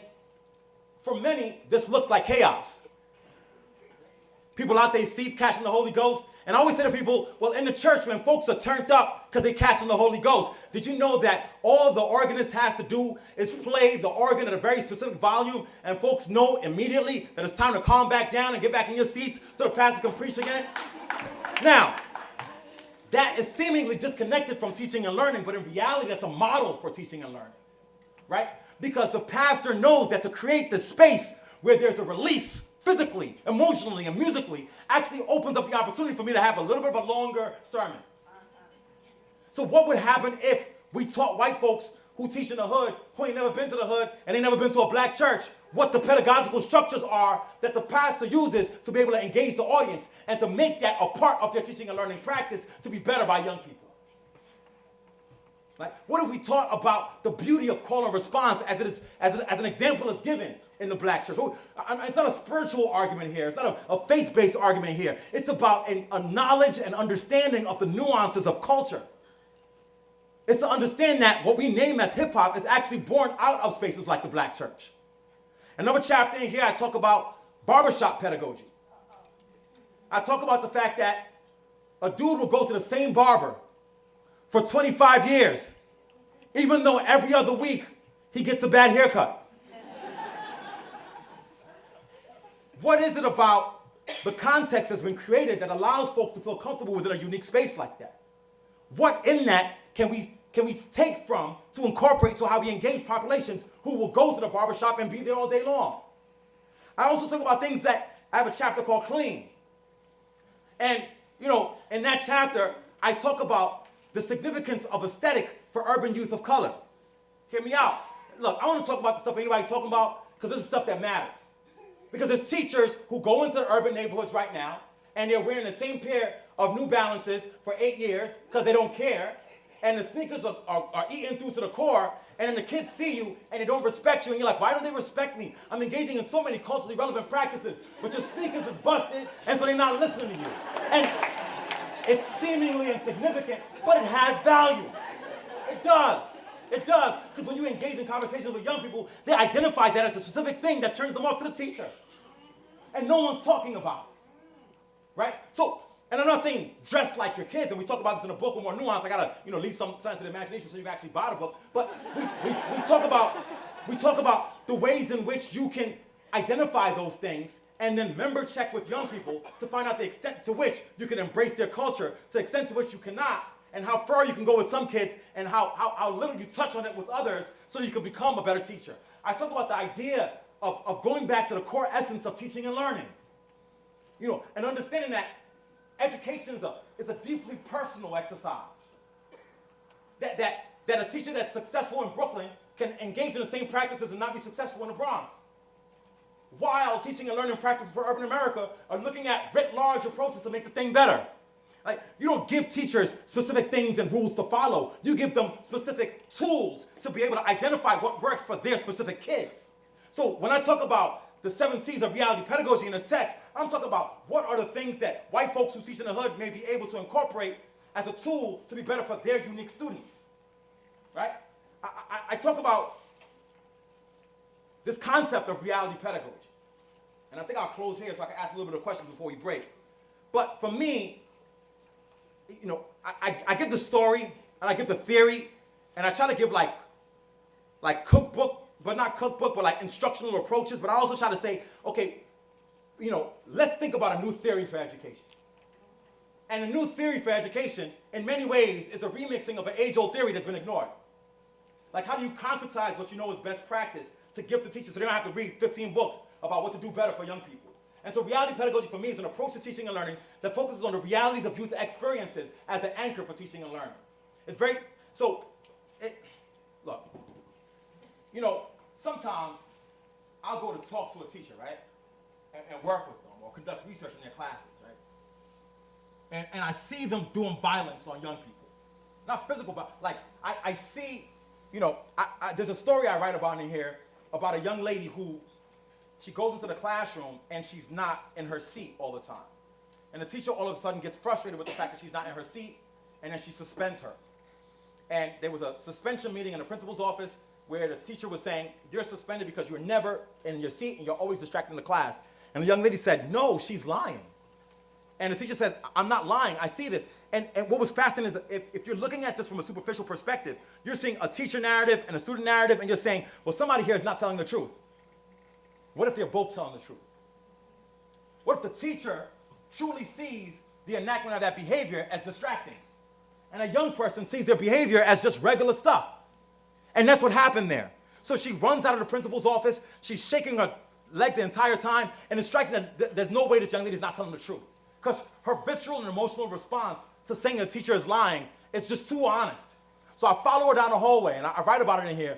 for many, this looks like chaos. People out there seats catching the Holy Ghost. And I always say to people, well, in the church, when folks are turned up because they catching the Holy Ghost, did you know that all the organist has to do is play the organ at a very specific volume, and folks know immediately that it's time to calm back down and get back in your seats so the pastor can preach again? Now, that is seemingly disconnected from teaching and learning, but in reality, that's a model for teaching and learning, right? Because the pastor knows that to create this space where there's a release physically, emotionally, and musically actually opens up the opportunity for me to have a little bit of a longer sermon. So what would happen if we taught white folks who teach in the hood, who ain't never been to the hood, and ain't never been to a black church, what the pedagogical structures are that the pastor uses to be able to engage the audience and to make that a part of their teaching and learning practice to be better by young people? Right? What if we taught about the beauty of call and response as an example is given in the black church? It's not a spiritual argument here. It's not a faith-based argument here. It's about a knowledge and understanding of the nuances of culture. It's to understand that what we name as hip-hop is actually born out of spaces like the black church. Another chapter in here, I talk about barbershop pedagogy. I talk about the fact that a dude will go to the same barber for 25 years, even though every other week he gets a bad haircut. What is it about the context that's been created that allows folks to feel comfortable within a unique space like that? What in that can we take from to incorporate to how we engage populations who will go to the barbershop and be there all day long? I also talk about things that, I have a chapter called Clean. And, in that chapter, I talk about the significance of aesthetic for urban youth of color. Hear me out. Look, I want to talk about the stuff anybody's talking about because this is stuff that matters. Because there's teachers who go into urban neighborhoods right now and they're wearing the same pair of New Balances for 8 years because they don't care, and the sneakers are eaten through to the core, and then the kids see you and they don't respect you, and you're like, why don't they respect me? I'm engaging in so many culturally relevant practices, but your sneakers is busted, and so they're not listening to you. And it's seemingly insignificant, but it has value. It does. It does, because when you engage in conversations with young people, they identify that as a specific thing that turns them off to the teacher. And no one's talking about it, right? So, and I'm not saying dress like your kids, and we talk about this in the book with more nuance. I gotta, leave some sense of the imagination so you can actually buy the book. But we talk about the ways in which you can identify those things and then member check with young people to find out the extent to which you can embrace their culture, to the extent to which you cannot, and how far you can go with some kids, and how little you touch on it with others so you can become a better teacher. I talk about the idea of going back to the core essence of teaching and learning. And understanding that education is a deeply personal exercise. That a teacher that's successful in Brooklyn can engage in the same practices and not be successful in the Bronx. While teaching and learning practices for urban America are looking at writ large approaches to make the thing better. Like, you don't give teachers specific things and rules to follow. You give them specific tools to be able to identify what works for their specific kids. So when I talk about the 7 C's of reality pedagogy in this text, I'm talking about what are the things that white folks who teach in the hood may be able to incorporate as a tool to be better for their unique students, right? I talk about this concept of reality pedagogy. And I think I'll close here so I can ask a little bit of questions before we break. But for me, I give the story, and I give the theory, and I try to give like cookbook, but not cookbook, but like instructional approaches. But I also try to say, okay, let's think about a new theory for education. And a new theory for education, in many ways, is a remixing of an age-old theory that's been ignored. Like, how do you concretize what you know is best practice to give to teachers so they don't have to read 15 books about what to do better for young people? And so reality pedagogy for me is an approach to teaching and learning that focuses on the realities of youth experiences as the anchor for teaching and learning. Sometimes I'll go to talk to a teacher, right? And work with them or conduct research in their classes, right? And I see them doing violence on young people. Not physical, but like I see, there's a story I write about in here about a young lady who, she goes into the classroom and she's not in her seat all the time. And the teacher all of a sudden gets frustrated with the fact that she's not in her seat, and then she suspends her. And there was a suspension meeting in the principal's office where the teacher was saying, you're suspended because you're never in your seat and you're always distracting the class. And the young lady said, no, she's lying. And the teacher says, I'm not lying, I see this. And what was fascinating is if you're looking at this from a superficial perspective, you're seeing a teacher narrative and a student narrative, and you're saying, well, somebody here is not telling the truth. What if they're both telling the truth? What if the teacher truly sees the enactment of that behavior as distracting, and a young person sees their behavior as just regular stuff? And that's what happened there. So she runs out of the principal's office, she's shaking her leg the entire time, and it strikes me that there's no way this young lady is not telling the truth. Because her visceral and emotional response to saying the teacher is lying is just too honest. So I follow her down the hallway, and I write about it in here.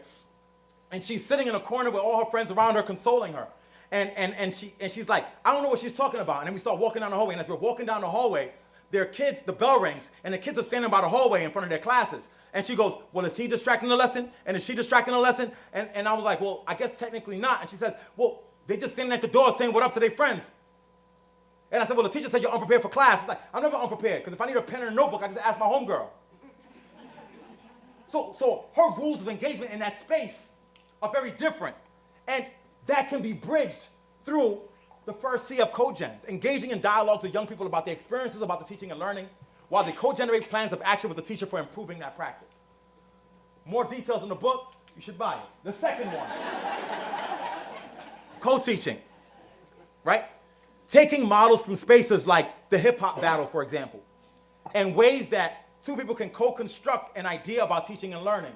And she's sitting in a corner with all her friends around her, consoling her. And she's like, I don't know what she's talking about. And then we start walking down the hallway. And as we're walking down the hallway, there are kids, the bell rings, and the kids are standing by the hallway in front of their classes. And she goes, well, is he distracting the lesson? And is she distracting the lesson? And I was like, well, I guess technically not. And she says, well, they just standing at the door saying what up to their friends. And I said, well, the teacher said you're unprepared for class. She's like, I'm never unprepared, because if I need a pen and a notebook, I just ask my homegirl. So her rules of engagement in that space are very different. And that can be bridged through the first C of cogens, engaging in dialogues with young people about their experiences about the teaching and learning, while they co-generate plans of action with the teacher for improving that practice. More details in the book, you should buy it. The second one, co-teaching, right? Taking models from spaces like the hip-hop battle, for example, and ways that two people can co-construct an idea about teaching and learning,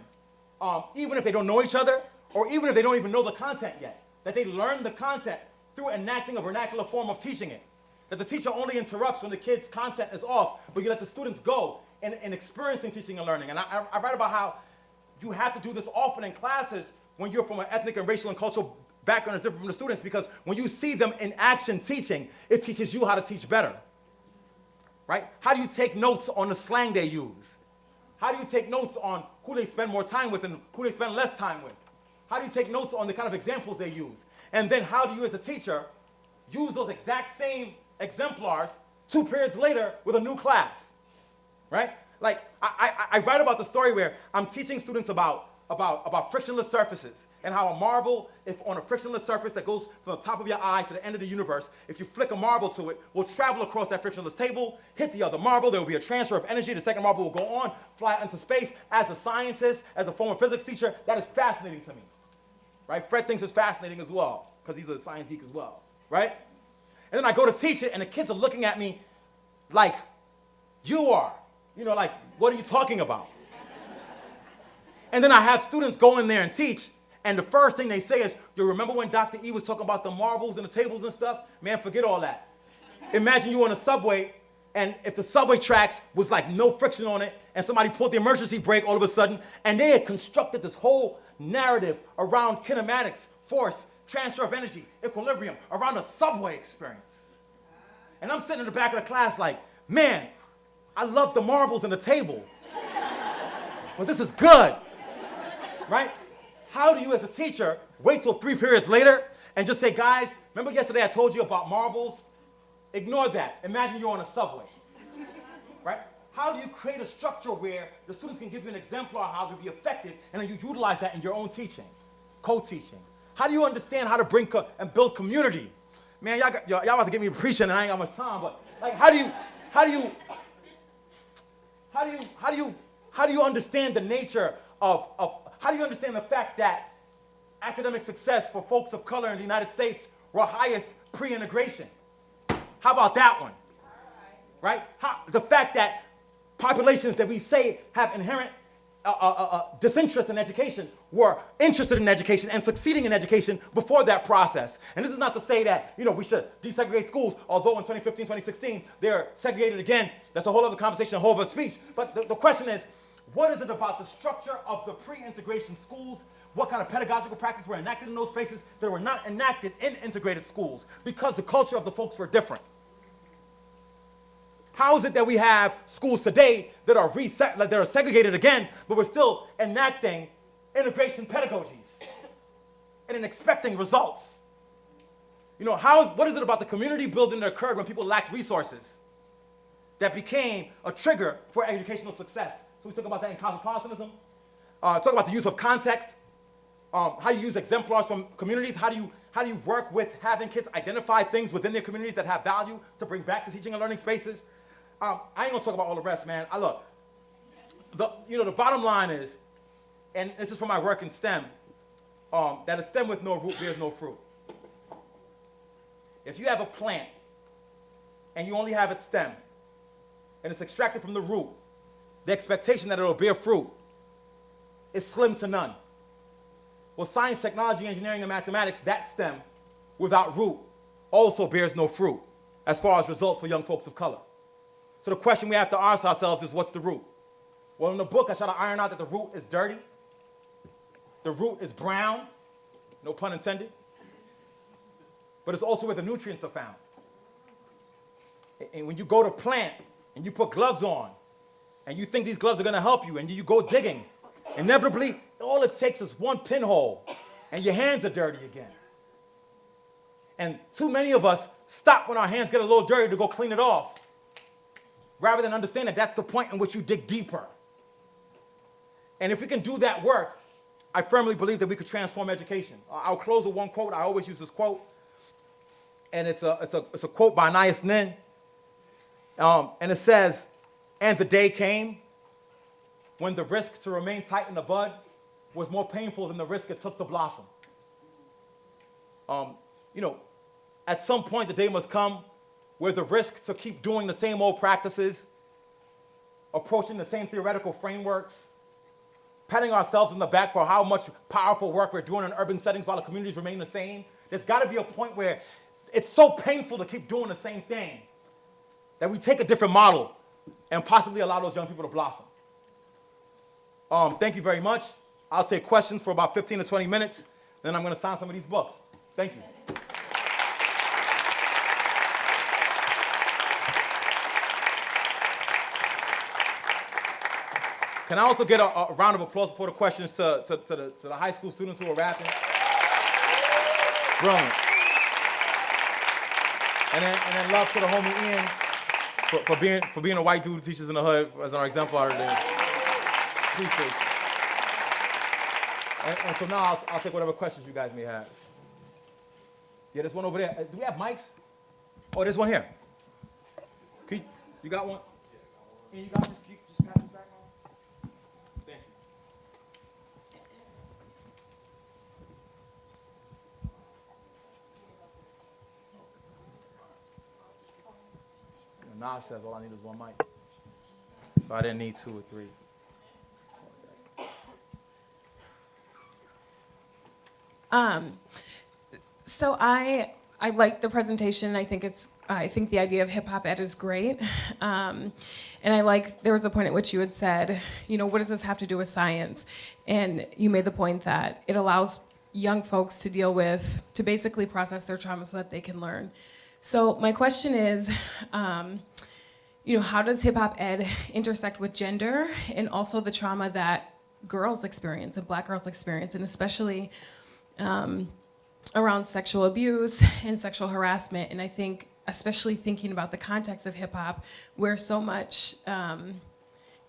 even if they don't know each other, or even if they don't even know the content yet, that they learn the content through enacting a vernacular form of teaching it. That the teacher only interrupts when the kid's content is off, but you let the students go in experiencing teaching and learning. And I write about how you have to do this often in classes when you're from an ethnic and racial and cultural background that's different from the students, because when you see them in action teaching, it teaches you how to teach better, right? How do you take notes on the slang they use? How do you take notes on who they spend more time with and who they spend less time with? How do you take notes on the kind of examples they use? And then how do you as a teacher use those exact same exemplars 2 periods later with a new class, right? Like, I write about the story where I'm teaching students about frictionless surfaces and how a marble, if on a frictionless surface that goes from the top of your eye to the end of the universe, if you flick a marble to it, will travel across that frictionless table, hit the other marble, there will be a transfer of energy, the second marble will go on, fly into space. As a scientist, as a former physics teacher, that is fascinating to me, right? Fred thinks it's fascinating as well, because he's a science geek as well, right? And then I go to teach it, and the kids are looking at me like you are. You know, like, what are you talking about? And then I have students go in there and teach, and the first thing they say is, you remember when Dr. E was talking about the marbles and the tables and stuff? Man, forget all that. Imagine you on a subway, and if the subway tracks was like no friction on it, and somebody pulled the emergency brake all of a sudden, and they had constructed this whole narrative around kinematics, force, transfer of energy, equilibrium, around a subway experience. And I'm sitting in the back of the class like, man, I love the marbles and the table, but this is good, right? How do you as a teacher wait till 3 periods later and just say, guys, remember yesterday I told you about marbles? Ignore that. Imagine you're on a subway, right? How do you create a structure where the students can give you an exemplar of how to be effective, and then you utilize that in your own teaching, co-teaching? How do you understand how to bring and build community? Man, y'all about to get me preaching, and I ain't got much time, but like, how do you understand the nature of how do you understand the fact that academic success for folks of color in the United States were highest pre-integration? How about that one? Right? The fact that populations that we say have inherent disinterest in education were interested in education and succeeding in education before that process. And this is not to say that, we should desegregate schools, although in 2015, 2016, they're segregated again. That's a whole other conversation, a whole other speech. But the question is, what is it about the structure of the pre-integration schools? What kind of pedagogical practices were enacted in those spaces that were not enacted in integrated schools because the culture of the folks were different? How is it that we have schools today that are segregated again, but we're still enacting integration pedagogies and then expecting results? What is it about the community building that occurred when people lacked resources that became a trigger for educational success? So we talk about that in cosmopolitanism. Talk about the use of context, how you use exemplars from communities, how do you work with having kids identify things within their communities that have value to bring back to teaching and learning spaces. I ain't gonna talk about all the rest, man. The bottom line is, and this is from my work in STEM, that a stem with no root bears no fruit. If you have a plant and you only have its stem and it's extracted from the root, the expectation that it'll bear fruit is slim to none. Well, science, technology, engineering, and mathematics, that stem without root also bears no fruit as far as results for young folks of color. So the question we have to ask ourselves is, what's the root? Well, in the book, I try to iron out that the root is dirty. The root is brown, no pun intended. But it's also where the nutrients are found. And when you go to plant and you put gloves on and you think these gloves are gonna help you and you go digging, inevitably, all it takes is one pinhole and your hands are dirty again. And too many of us stop when our hands get a little dirty to go clean it off, rather than understand that that's the point in which you dig deeper. And if we can do that work, I firmly believe that we could transform education. I'll close with one quote. I always use this quote. And it's a quote by Anais Nin. And it says, and the day came when the risk to remain tight in the bud was more painful than the risk it took to blossom. At some point the day must come where the risk to keep doing the same old practices, approaching the same theoretical frameworks, patting ourselves on the back for how much powerful work we're doing in urban settings while the communities remain the same. There's got to be a point where it's so painful to keep doing the same thing that we take a different model and possibly allow those young people to blossom. Thank you very much. I'll take questions for about 15 to 20 minutes, then I'm going to sign some of these books. Thank you. Can I also get a round of applause for the questions to the high school students who are rapping? Brilliant. And then love to the homie Ian for being a white dude who teaches in the hood as our exemplar today. Appreciate you. And so now I'll take whatever questions you guys may have. Yeah, there's one over there. Do we have mics? Oh, there's one here. You got one? Yeah, you got one? Just pass it back on. Thank you. Nas says all I need is one mic. So I didn't need 2 or 3. So I like the presentation. I think the idea of hip hop ed is great, and there was a point at which you had said, what does this have to do with science? And you made the point that it allows young folks to basically process their trauma so that they can learn. So my question is, how does hip hop ed intersect with gender and also the trauma that girls experience and Black girls experience, and especially around sexual abuse and sexual harassment? And I think, especially thinking about the context of hip hop, where so much,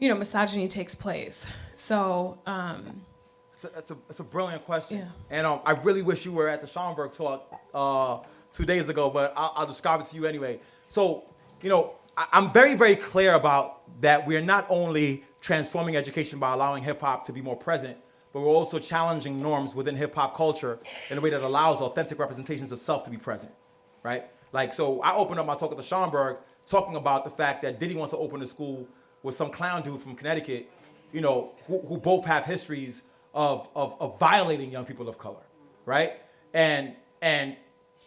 misogyny takes place. So. It's a brilliant question. Yeah. And I really wish you were at the Schomburg talk 2 days ago, but I'll describe it to you anyway. So, I'm very, very clear about that we're not only transforming education by allowing hip hop to be more present, but we're also challenging norms within hip hop culture in a way that allows authentic representations of self to be present, right? So I opened up my talk at the Schomburg talking about the fact that Diddy wants to open a school with some clown dude from Connecticut, who both have histories of violating young people of color, right? And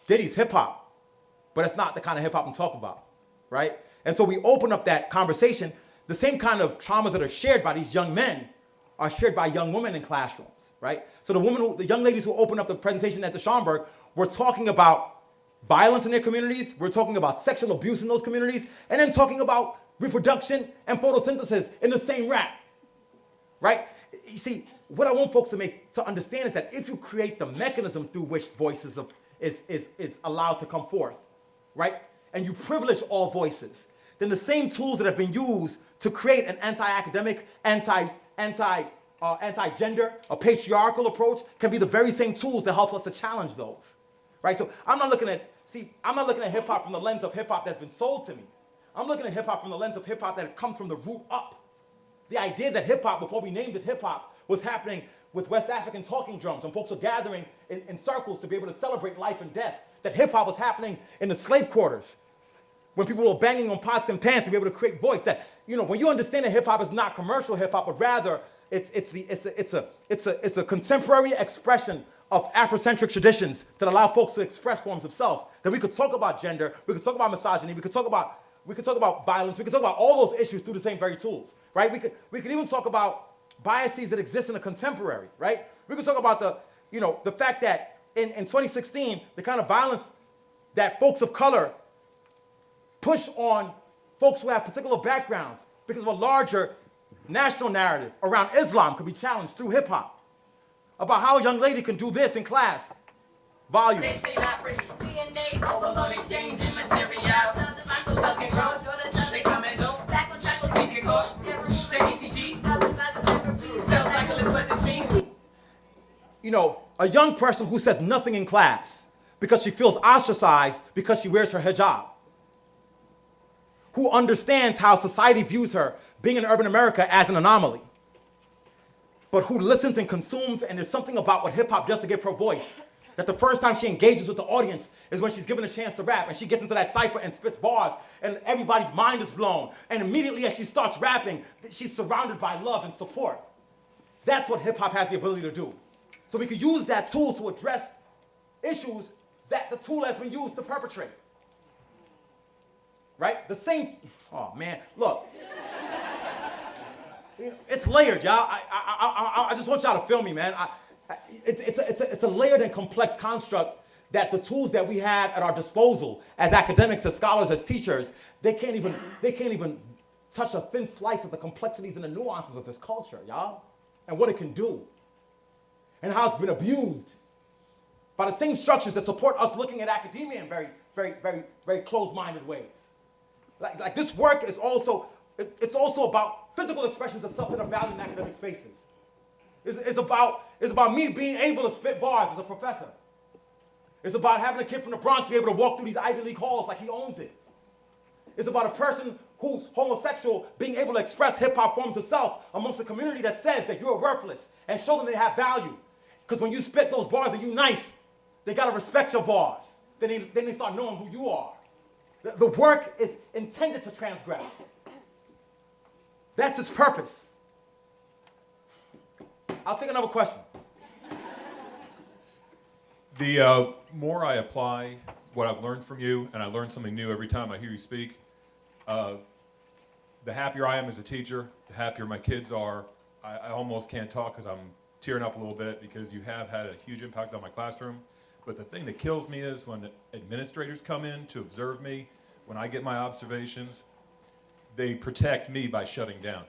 Diddy's hip hop, but it's not the kind of hip hop I'm talking about, right? And so we open up that conversation. The same kind of traumas that are shared by these young men are shared by young women in classrooms, right? So the young ladies who opened up the presentation at the Schomburg were talking about violence in their communities, we're talking about sexual abuse in those communities, and then talking about reproduction and photosynthesis in the same rap, right? You see, what I want folks to understand is that if you create the mechanism through which voices is allowed to come forth, right? And you privilege all voices, then the same tools that have been used to create an anti-academic, anti-gender, a patriarchal approach can be the very same tools that help us to challenge those, right? So I'm not looking at hip hop from the lens of hip hop that's been sold to me. I'm looking at hip hop from the lens of hip hop that comes from the root up. The idea that hip hop, before we named it hip hop, was happening with West African talking drums, and folks were gathering in circles to be able to celebrate life and death. That hip hop was happening in the slave quarters, when people were banging on pots and pans to be able to create voice. That, when you understand that hip hop is not commercial hip hop, but rather it's a contemporary expression of Afrocentric traditions that allow folks to express forms of self. That we could talk about gender, we could talk about misogyny, we could talk about violence, we could talk about all those issues through the same very tools, right? We could even talk about biases that exist in the contemporary, right? We could talk about the fact that in 2016, the kind of violence that folks of color push on folks who have particular backgrounds because of a larger national narrative around Islam could be challenged through hip hop. About how a young lady can do this in class. Volumes. They say average DNA, overload exchange and materials. So suck and grow, they come and go. Back on track with music core. Say ECG, cell cycle is what this means. A young person who says nothing in class because she feels ostracized because she wears her hijab. Who understands how society views her being in urban America as an anomaly. But who listens and consumes, and there's something about what hip hop does to give her voice. That the first time she engages with the audience is when she's given a chance to rap, and she gets into that cipher and spits bars, and everybody's mind is blown. And immediately as she starts rapping, she's surrounded by love and support. That's what hip hop has the ability to do. So we could use that tool to address issues that the tool has been used to perpetrate. Right? The same, oh man, look. It's layered, y'all. I just want y'all to feel me, man. It's a layered and complex construct that the tools that we have at our disposal as academics, as scholars, as teachers, they can't even touch a thin slice of the complexities and the nuances of this culture, y'all, and what it can do, and how it's been abused by the same structures that support us looking at academia in very, very, very, very closed-minded ways. Like this work is also about physical expressions of self that are valued in academic spaces. It's about me being able to spit bars as a professor. It's about having a kid from the Bronx be able to walk through these Ivy League halls like he owns it. It's about a person who's homosexual being able to express hip-hop forms of self amongst a community that says that you're worthless and show them they have value. Because when you spit those bars and you nice, they gotta respect your bars. Then they start knowing who you are. The work is intended to transgress. That's its purpose. I'll take another question. The more I apply what I've learned from you, and I learn something new every time I hear you speak, the happier I am as a teacher, the happier my kids are. I almost can't talk because I'm tearing up a little bit because you have had a huge impact on my classroom. But the thing that kills me is when administrators come in to observe me, when I get my observations, they protect me by shutting down.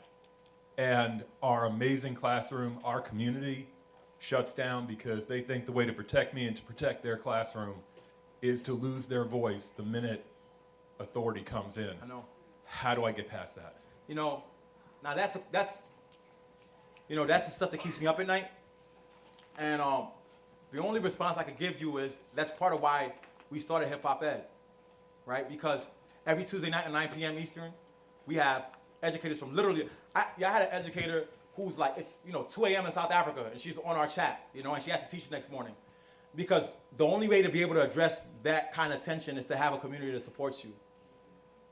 And our amazing classroom, our community, shuts down because they think the way to protect me and to protect their classroom is to lose their voice the minute authority comes in. I know. How do I get past that? You know, now that's the stuff that keeps me up at night. And the only response I could give you is that's part of why we started Hip Hop Ed, right? Because every Tuesday night at 9 p.m. Eastern, we have educators from literally, I had an educator who's like, it's 2 a.m. in South Africa, and she's on our chat, and she has to teach the next morning. Because the only way to be able to address that kind of tension is to have a community that supports you,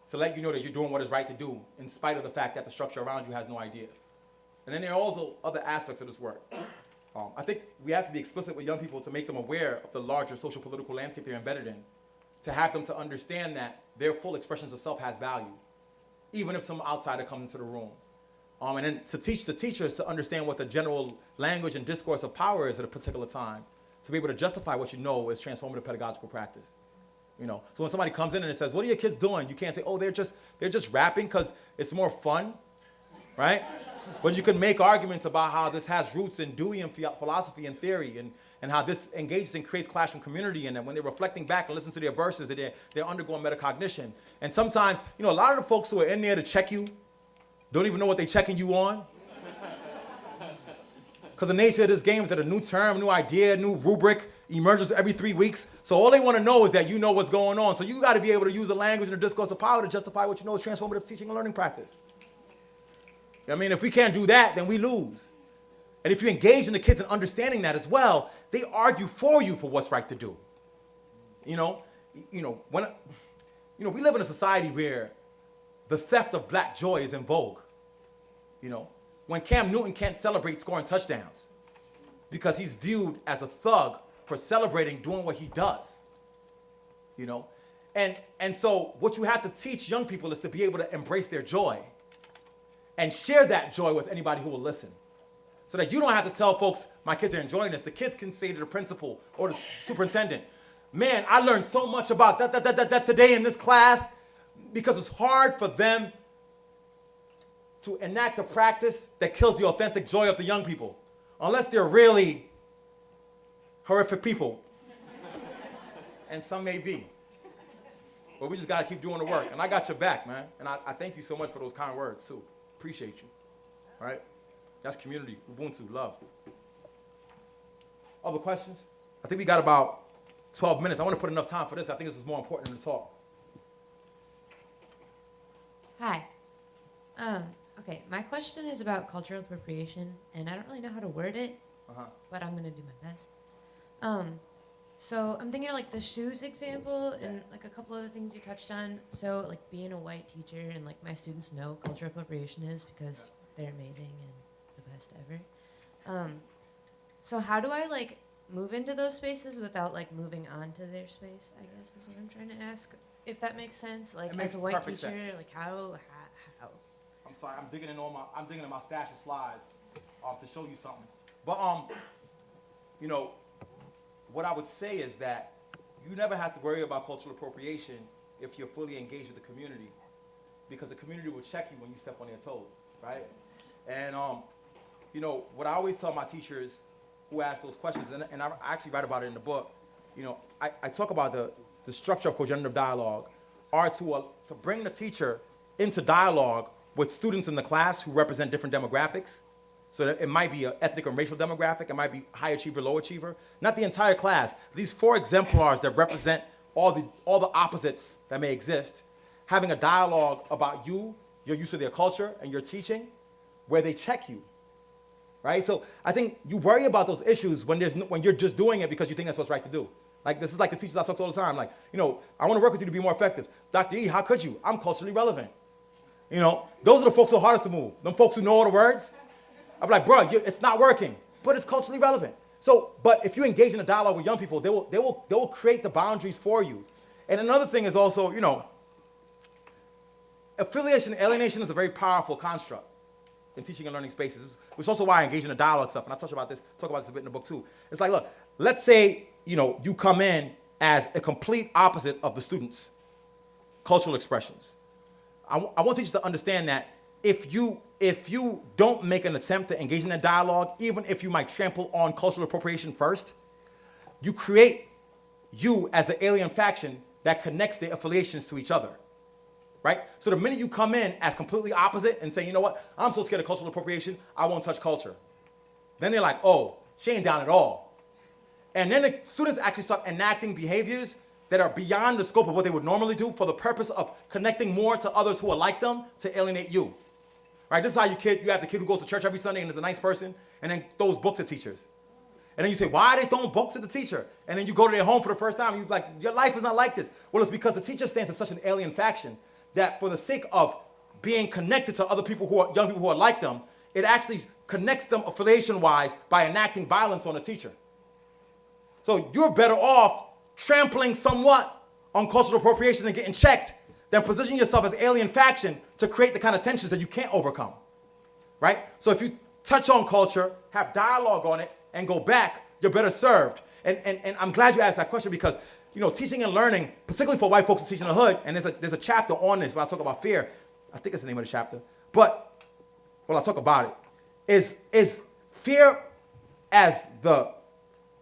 to let you know that you're doing what is right to do, in spite of the fact that the structure around you has no idea. And then there are also other aspects of this work. I think we have to be explicit with young people to make them aware of the larger social political landscape they're embedded in, to have them to understand that their full expressions of self has value, even if some outsider comes into the room. And then to teach the teachers to understand what the general language and discourse of power is at a particular time, to be able to justify what you know is transformative pedagogical practice. So when somebody comes in and it says, "What are your kids doing?" You can't say, "Oh, they're just rapping because it's more fun," right? But you can make arguments about how this has roots in Deweyan philosophy and theory, and how this engages and creates classroom community, and that when they're reflecting back and listening to their verses, that they're undergoing metacognition. And sometimes, a lot of the folks who are in there to check you don't even know what they're checking you on. Because the nature of this game is that a new term, new idea, new rubric emerges every 3 weeks. So all they want to know is that you know what's going on. So you got to be able to use the language and the discourse of power to justify what you know is transformative teaching and learning practice. If we can't do that, then we lose. And if you engage in the kids in understanding that as well, they argue for you for what's right to do. We live in a society where the theft of black joy is in vogue. When Cam Newton can't celebrate scoring touchdowns because he's viewed as a thug for celebrating doing what he does. And so what you have to teach young people is to be able to embrace their joy and share that joy with anybody who will listen. So that you don't have to tell folks, "My kids are enjoying this." The kids can say to the principal or the superintendent, "Man, I learned so much about that today in this class," because it's hard for them to enact a practice that kills the authentic joy of the young people, unless they're really horrific people. And some may be. But we just got to keep doing the work. And I got your back, man. And I thank you so much for those kind words, too. Appreciate you. All right? That's community, Ubuntu, love. Other questions? I think we got about 12 minutes. I want to put enough time for this. I think this is more important than the talk. Hi. Okay, my question is about cultural appropriation, and I don't really know how to word it, but I'm gonna do my best. So I'm thinking of like the shoes example and like a couple other things you touched on. So like being a white teacher and like my students know cultural appropriation is because they're amazing and the best ever. So how do I like move into those spaces without like moving on to their space, I guess is what I'm trying to ask. If that makes sense, like as a white teacher, sense. like how? I'm sorry, I'm digging in my stash of slides to show you something. But what I would say is that you never have to worry about cultural appropriation if you're fully engaged with the community, because the community will check you when you step on their toes, right? And what I always tell my teachers who ask those questions, and I actually write about it in the book, I talk about the structure of cogenerative dialogue are to bring the teacher into dialogue with students in the class who represent different demographics. So that it might be an ethnic or racial demographic, it might be high achiever, low achiever, not the entire class. These 4 exemplars that represent all the opposites that may exist, having a dialogue about you, your use of their culture, and your teaching, where they check you, right? So I think you worry about those issues when you're just doing it because you think that's what's right to do. Like, this is like the teachers I talk to all the time. Like, you know, I want to work with you to be more effective. Dr. E, how could you? I'm culturally relevant. You know, those are the folks who are hardest to move. Them folks who know all the words. I'm like, bro, it's not working, but it's culturally relevant. So, but if you engage in a dialogue with young people, they will create the boundaries for you. And another thing is also, you know, affiliation and alienation is a very powerful construct in teaching and learning spaces, which is also why I engage in the dialogue stuff. And I talk about this a bit in the book too. It's like, look, let's say, you know, you come in as a complete opposite of the students' cultural expressions. I want teachers to understand that if you don't make an attempt to engage in that dialogue, even if you might trample on cultural appropriation first, you create you as the alien faction that connects the affiliations to each other, right? So the minute you come in as completely opposite and say, you know what, I'm so scared of cultural appropriation, I won't touch culture. Then they're like, oh, she ain't down at all. And then the students actually start enacting behaviors that are beyond the scope of what they would normally do for the purpose of connecting more to others who are like them to alienate you. Right? This is how you have the kid who goes to church every Sunday and is a nice person and then throws books at teachers. And then you say, why are they throwing books at the teacher? And then you go to their home for the first time and you're like, your life is not like this. Well, it's because the teacher stands in such an alien faction that for the sake of being connected to other people young people who are like them, it actually connects them affiliation-wise by enacting violence on the teacher. So you're better off trampling somewhat on cultural appropriation and getting checked than positioning yourself as alien faction to create the kind of tensions that you can't overcome, right? So if you touch on culture, have dialogue on it, and go back, you're better served. And I'm glad you asked that question because, you know, teaching and learning, particularly for white folks who teach in the hood, and there's a chapter on this where I talk about fear. I think it's the name of the chapter. But when I talk about it, is fear as the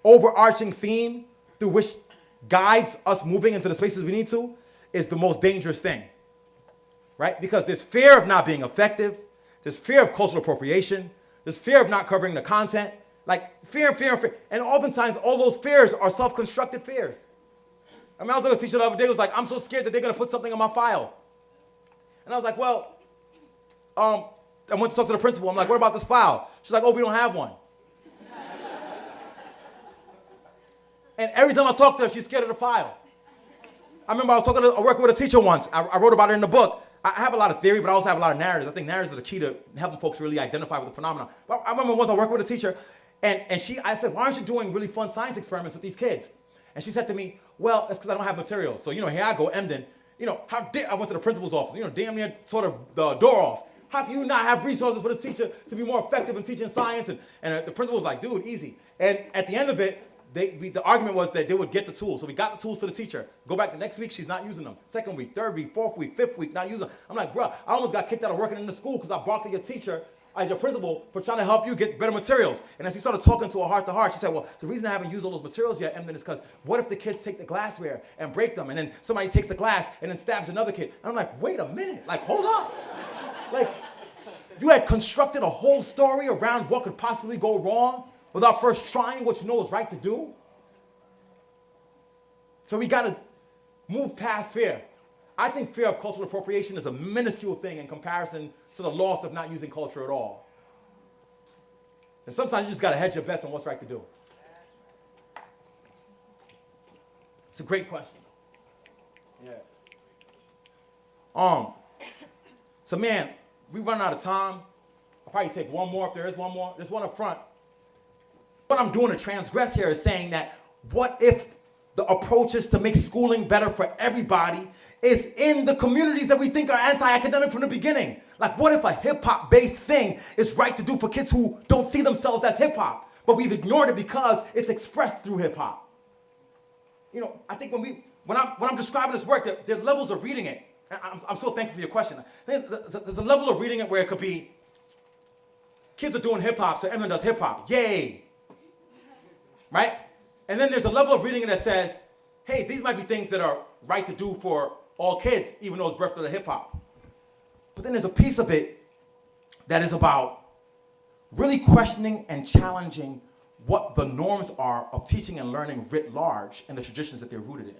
overarching theme through which guides us moving into the spaces we need to is the most dangerous thing, right? Because there's fear of not being effective, there's fear of cultural appropriation, there's fear of not covering the content, like fear. And oftentimes all those fears are self-constructed fears. I mean, I was with a teacher the other day who was like, I'm so scared that they're gonna put something in my file. And I was like, well, I went to talk to the principal. I'm like, what about this file? She's like, oh, we don't have one. And every time I talk to her, she's scared of the file. I remember I was working with a teacher once. I wrote about it in the book. I have a lot of theory, but I also have a lot of narratives. I think narratives are the key to helping folks really identify with the phenomenon. But I remember once I worked with a teacher, and I said, why aren't you doing really fun science experiments with these kids? And she said to me, well, it's because I don't have materials. So, you know, here I go, Emdin. You know, I went to the principal's office, you know, damn near tore the door off. How can you not have resources for the teacher to be more effective in teaching science? And the principal was like, dude, easy. And at the end of it, the argument was that they would get the tools. So we got the tools to the teacher. Go back the next week, she's not using them. Second week, third week, fourth week, fifth week, not using them. I'm like, bro, I almost got kicked out of working in the school because I barked at your teacher as your principal for trying to help you get better materials. And as we started talking to her heart to heart, she said, well, the reason I haven't used all those materials yet, Emdin, is because what if the kids take the glassware and break them, and then somebody takes the glass and then stabs another kid? And I'm like, wait a minute, like, hold up. Like, you had constructed a whole story around what could possibly go wrong without first trying what you know is right to do? So we gotta move past fear. I think fear of cultural appropriation is a minuscule thing in comparison to the loss of not using culture at all. And sometimes you just gotta hedge your bets on what's right to do. It's a great question. Yeah. So man, we run out of time. I'll probably take one more if there is one more. There's one up front. What I'm doing to transgress here is saying that what if the approaches to make schooling better for everybody is in the communities that we think are anti-academic from the beginning? Like, what if a hip-hop based thing is right to do for kids who don't see themselves as hip-hop, but we've ignored it because it's expressed through hip-hop? You know, I think when I'm describing this work, there are levels of reading it. I'm so thankful for your question. There's a level of reading it where it could be, kids are doing hip-hop, so Emdin does hip-hop. Yay! Right? And then there's a level of reading it that says, hey, these might be things that are right to do for all kids, even though it's birthed out of hip-hop. But then there's a piece of it that is about really questioning and challenging what the norms are of teaching and learning writ large and the traditions that they're rooted in,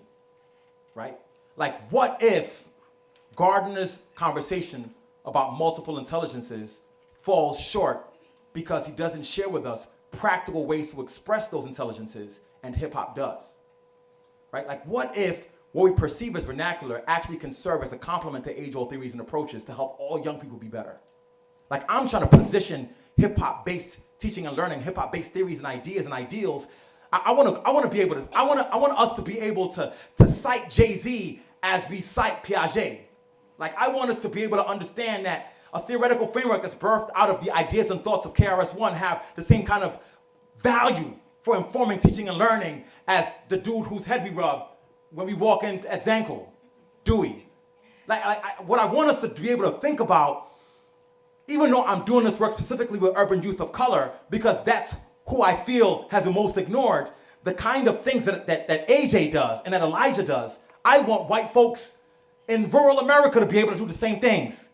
right? Like, what if Gardner's conversation about multiple intelligences falls short because he doesn't share with us practical ways to express those intelligences, and hip-hop does? right? Like, what if what we perceive as vernacular actually can serve as a complement to age-old theories and approaches to help all young people be better? Like, I'm trying to position hip-hop-based teaching and learning, hip-hop-based theories and ideas and ideals. I want to be able to. I want us to be able to cite Jay-Z as we cite Piaget. Like, I want us to be able to understand that a theoretical framework that's birthed out of the ideas and thoughts of KRS-One have the same kind of value for informing teaching and learning as the dude whose head we rub when we walk in at Zankel, Dewey. What I want us to be able to think about, even though I'm doing this work specifically with urban youth of color, because that's who I feel has been most ignored, the kind of things that AJ does and that Elijah does, I want white folks in rural America to be able to do the same things.